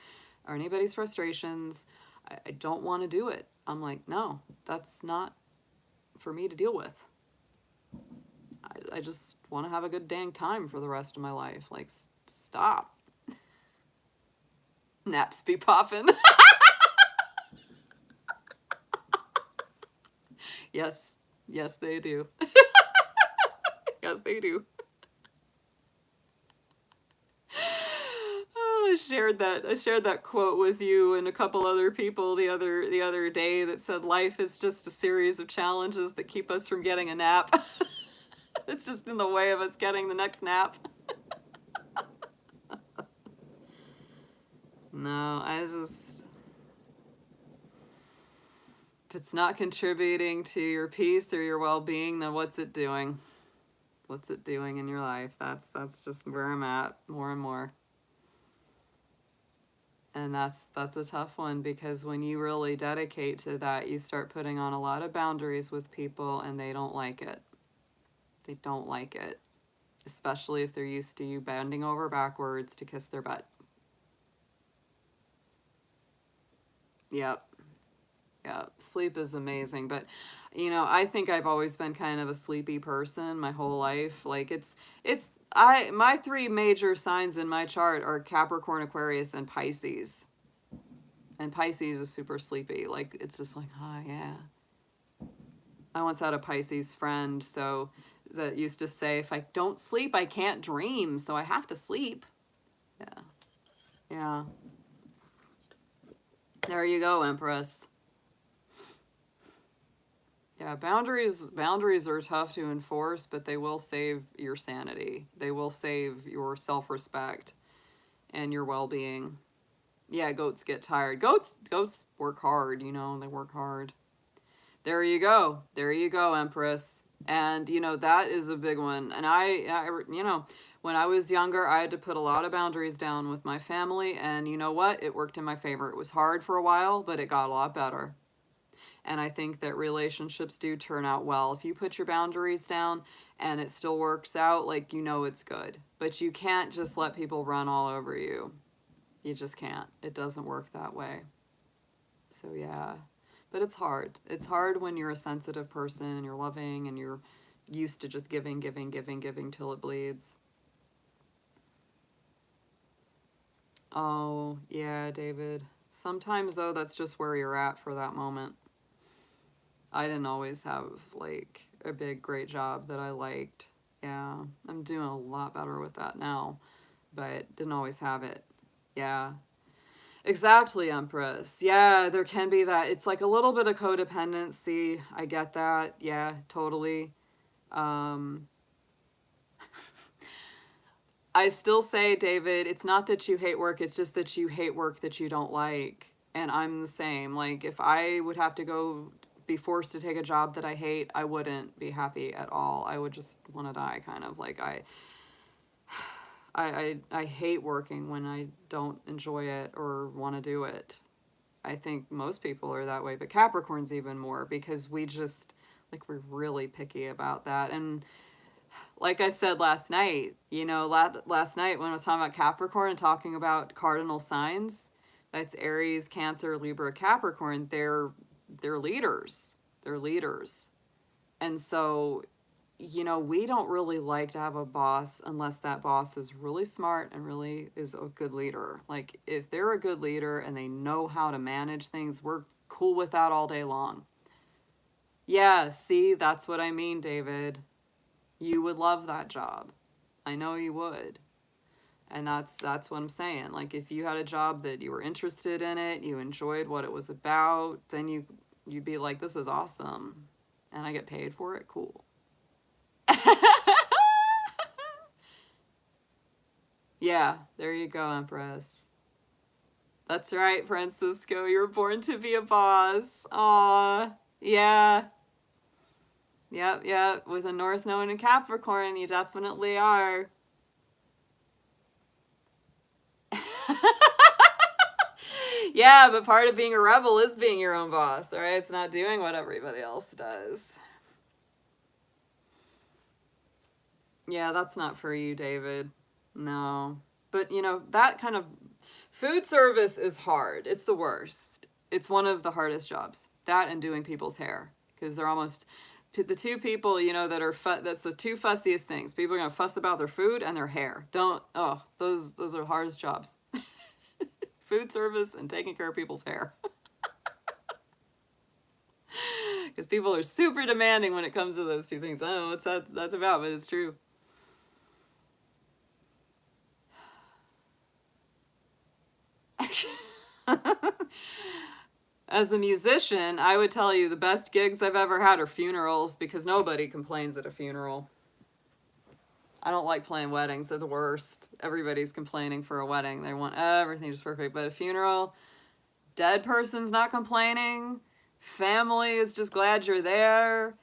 or anybody's frustrations. I don't want to do it. I'm like, no, that's not for me to deal with. I just want to have a good dang time for the rest of my life. Like, stop. Naps be popping. Yes, they do. Yes, they do. Oh, I shared that quote with you and a couple other people the other day that said life is just a series of challenges that keep us from getting a nap. It's just in the way of us getting the next nap. No, if it's not contributing to your peace or your well-being, then what's it doing? What's it doing in your life? That's just where I'm at more and more. And that's a tough one, because when you really dedicate to that, you start putting on a lot of boundaries with people and they don't like it. They don't like it. Especially if they're used to you bending over backwards to kiss their butt. Yep. Yeah, sleep is amazing, but you know, I think I've always been kind of a sleepy person my whole life. Like my three major signs in my chart are Capricorn, Aquarius, and Pisces. And Pisces is super sleepy. Like, it's just like, oh yeah. I once had a Pisces friend that used to say, if I don't sleep, I can't dream, so I have to sleep. Yeah. Yeah. There you go, Empress. Yeah, boundaries are tough to enforce, but they will save your sanity. They will save your self-respect and your well-being. Yeah, goats get tired. Goats work hard, you know, they work hard. There you go. There you go, Empress. And, you know, that is a big one. And you know, when I was younger, I had to put a lot of boundaries down with my family. And you know what? It worked in my favor. It was hard for a while, but it got a lot better. And I think that relationships do turn out well. If you put your boundaries down and it still works out, like, you know it's good. But you can't just let people run all over you. You just can't. It doesn't work that way. So, yeah. But it's hard. It's hard when you're a sensitive person and you're loving and you're used to just giving till it bleeds. Oh, yeah, David. Sometimes, though, that's just where you're at for that moment. I didn't always have, like, a big, great job that I liked. Yeah, I'm doing a lot better with that now, but didn't always have it. Yeah. Exactly, Empress. Yeah, there can be that. It's like a little bit of codependency. I get that. Yeah, totally. I still say, David, it's not that you hate work, it's just that you hate work that you don't like. And I'm the same. Like, if I would have to be forced to take a job that I hate, I wouldn't be happy at all. I would just want to die, kind of. Like, I hate working when I don't enjoy it or want to do it. I think most people are that way, but Capricorn's even more, because we just, like, we're really picky about that. And like I said last night, you know, last night when I was talking about Capricorn and talking about cardinal signs, that's Aries, Cancer, Libra, Capricorn, they're leaders. They're leaders. And so, you know, we don't really like to have a boss unless that boss is really smart and really is a good leader. Like, if they're a good leader and they know how to manage things, we're cool with that all day long. Yeah, see, that's what I mean, David. You would love that job. I know you would. And that's what I'm saying. Like, if you had a job that you were interested in it, you enjoyed what it was about, then you'd be like, this is awesome. And I get paid for it? Cool. Yeah, there you go, Empress. That's right, Francisco. You were born to be a boss. Aw, yeah. Yep. With a North Node in Capricorn, you definitely are. Yeah, but part of being a rebel is being your own boss, all right? It's not doing what everybody else does. Yeah, that's not for you, David. No. But, you know, that kind of food service is hard. It's the worst. It's one of the hardest jobs. That and doing people's hair, because they're almost the two people, you know, that are that's the two fussiest things. People are going to fuss about their food and their hair. Those are the hardest jobs. Food service and taking care of people's hair. Because people are super demanding when it comes to those two things. I don't know what that's about, but it's true. As a musician, I would tell you the best gigs I've ever had are funerals, because nobody complains at a funeral. I don't like playing weddings. They're the worst. Everybody's complaining for a wedding. They want everything just perfect. But a funeral, dead person's not complaining. Family is just glad you're there.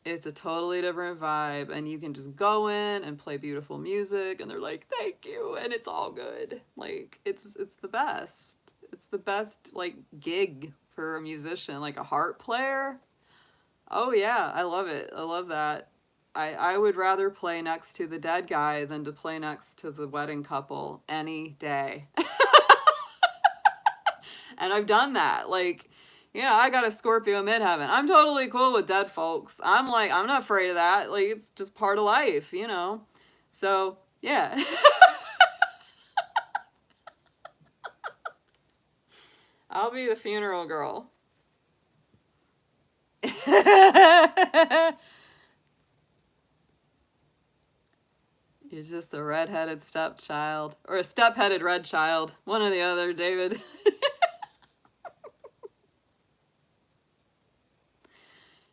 It's a totally different vibe. And you can just go in and play beautiful music. And they're like, thank you. And it's all good. Like, it's the best. It's the best, like, gig for a musician. Like a harp player. Oh, yeah. I love it. I love that. I would rather play next to the dead guy than to play next to the wedding couple any day. And I've done that. Like, you know, I got a Scorpio midheaven. I'm totally cool with dead folks. I'm like, I'm not afraid of that. Like, it's just part of life, you know? So, yeah. I'll be the funeral girl. He's just a red-headed stepchild. Or a step-headed red child. One or the other, David.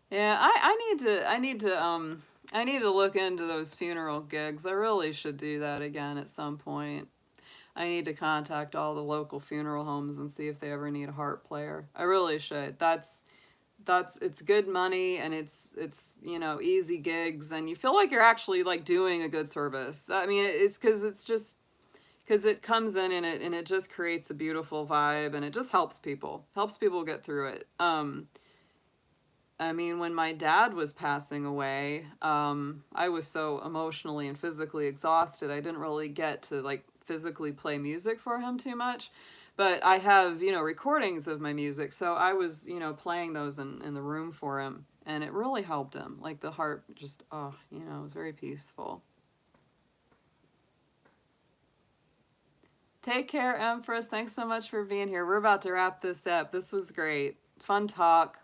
Yeah, I need to look into those funeral gigs. I really should do that again at some point. I need to contact all the local funeral homes and see if they ever need a harp player. I really should. It's good money, and it's you know, easy gigs, and you feel like you're actually like doing a good service. I mean, it's because it comes in and it just creates a beautiful vibe, and it just helps people get through it. I mean, when my dad was passing away, I was so emotionally and physically exhausted. I didn't really get to like physically play music for him too much. But I have, you know, recordings of my music. So I was, you know, playing those in the room for him. And it really helped him. Like the heart just, oh, you know, it was very peaceful. Take care, Empress. Thanks so much for being here. We're about to wrap this up. This was great. Fun talk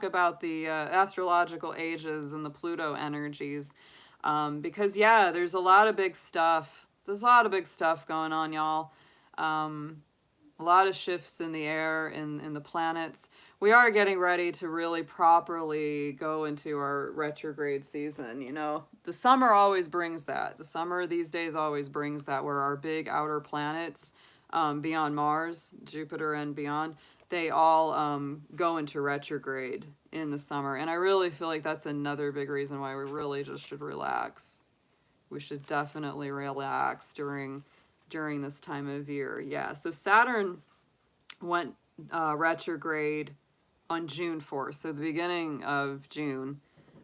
about the astrological ages and the Pluto energies. Because, yeah, there's a lot of big stuff. There's a lot of big stuff going on, y'all. A lot of shifts in the air, in the planets. We are getting ready to really properly go into our retrograde season, you know. The summer always brings that. The summer these days always brings that, where our big outer planets, beyond Mars, Jupiter and beyond, they all go into retrograde in the summer. And I really feel like that's another big reason why we really just should relax. We should definitely relax during this time of year. Yeah, so Saturn went retrograde on June 4th. So the beginning of June,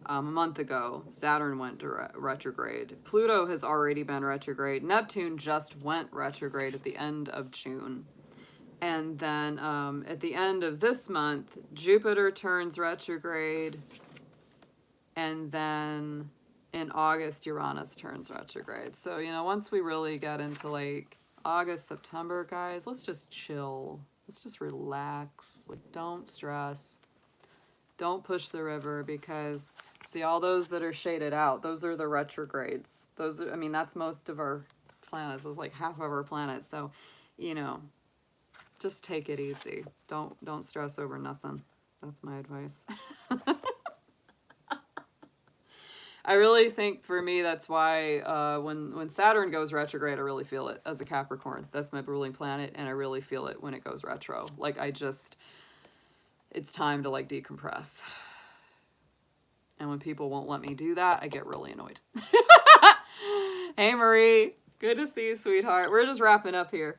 a month ago, Saturn went to retrograde. Pluto has already been retrograde. Neptune just went retrograde at the end of June. And then at the end of this month, Jupiter turns retrograde. And then in August, Uranus turns retrograde. So, you know, once we really get into like August, September, guys, let's just chill. Let's just relax. Like, don't stress. Don't push the river, because see, all those that are shaded out, those are the retrogrades. Those are, I mean, that's most of our planets. That's like half of our planets. So, you know, just take it easy. Don't stress over nothing. That's my advice. I really think for me, that's why when Saturn goes retrograde, I really feel it as a Capricorn. That's my ruling planet, and I really feel it when it goes retro. Like, it's time to like decompress. And when people won't let me do that, I get really annoyed. Hey, Marie. Good to see you, sweetheart. We're just wrapping up here.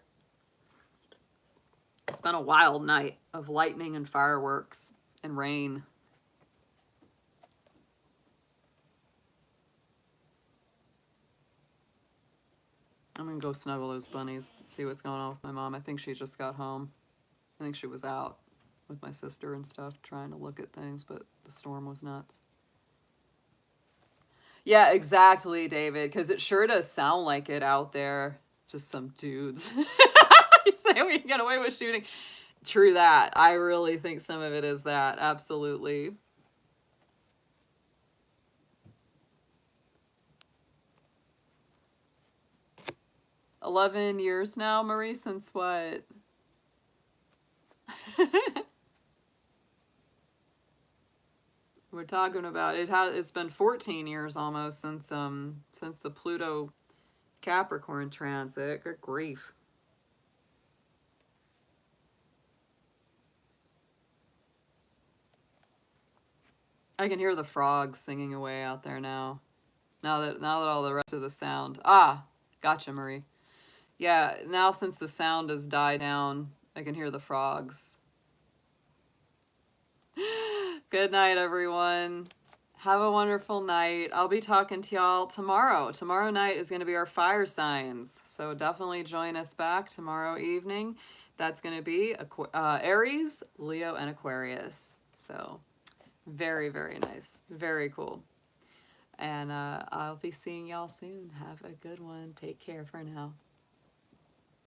It's been a wild night of lightning and fireworks and rain. I'm gonna go snuggle those bunnies, see what's going on with my mom. I think she just got home. I think she was out with my sister and stuff trying to look at things, but the storm was nuts. Yeah, exactly, David, because it sure does sound like it out there. Just some dudes. You say we can get away with shooting. True that. I really think some of it is that. Absolutely. "11 years now, Marie, since what?" We're talking about it's been 14 years almost since the Pluto Capricorn transit. Good grief. I can hear the frogs singing away out there now. Now that all the rest of the sound. Ah, gotcha, Marie. Yeah, now since the sound has died down, I can hear the frogs. Good night, everyone. Have a wonderful night. I'll be talking to y'all tomorrow. Tomorrow night is going to be our fire signs. So definitely join us back tomorrow evening. That's going to be Aries, Leo, and Aquarius. So very, very nice. Very cool. And I'll be seeing y'all soon. Have a good one. Take care for now.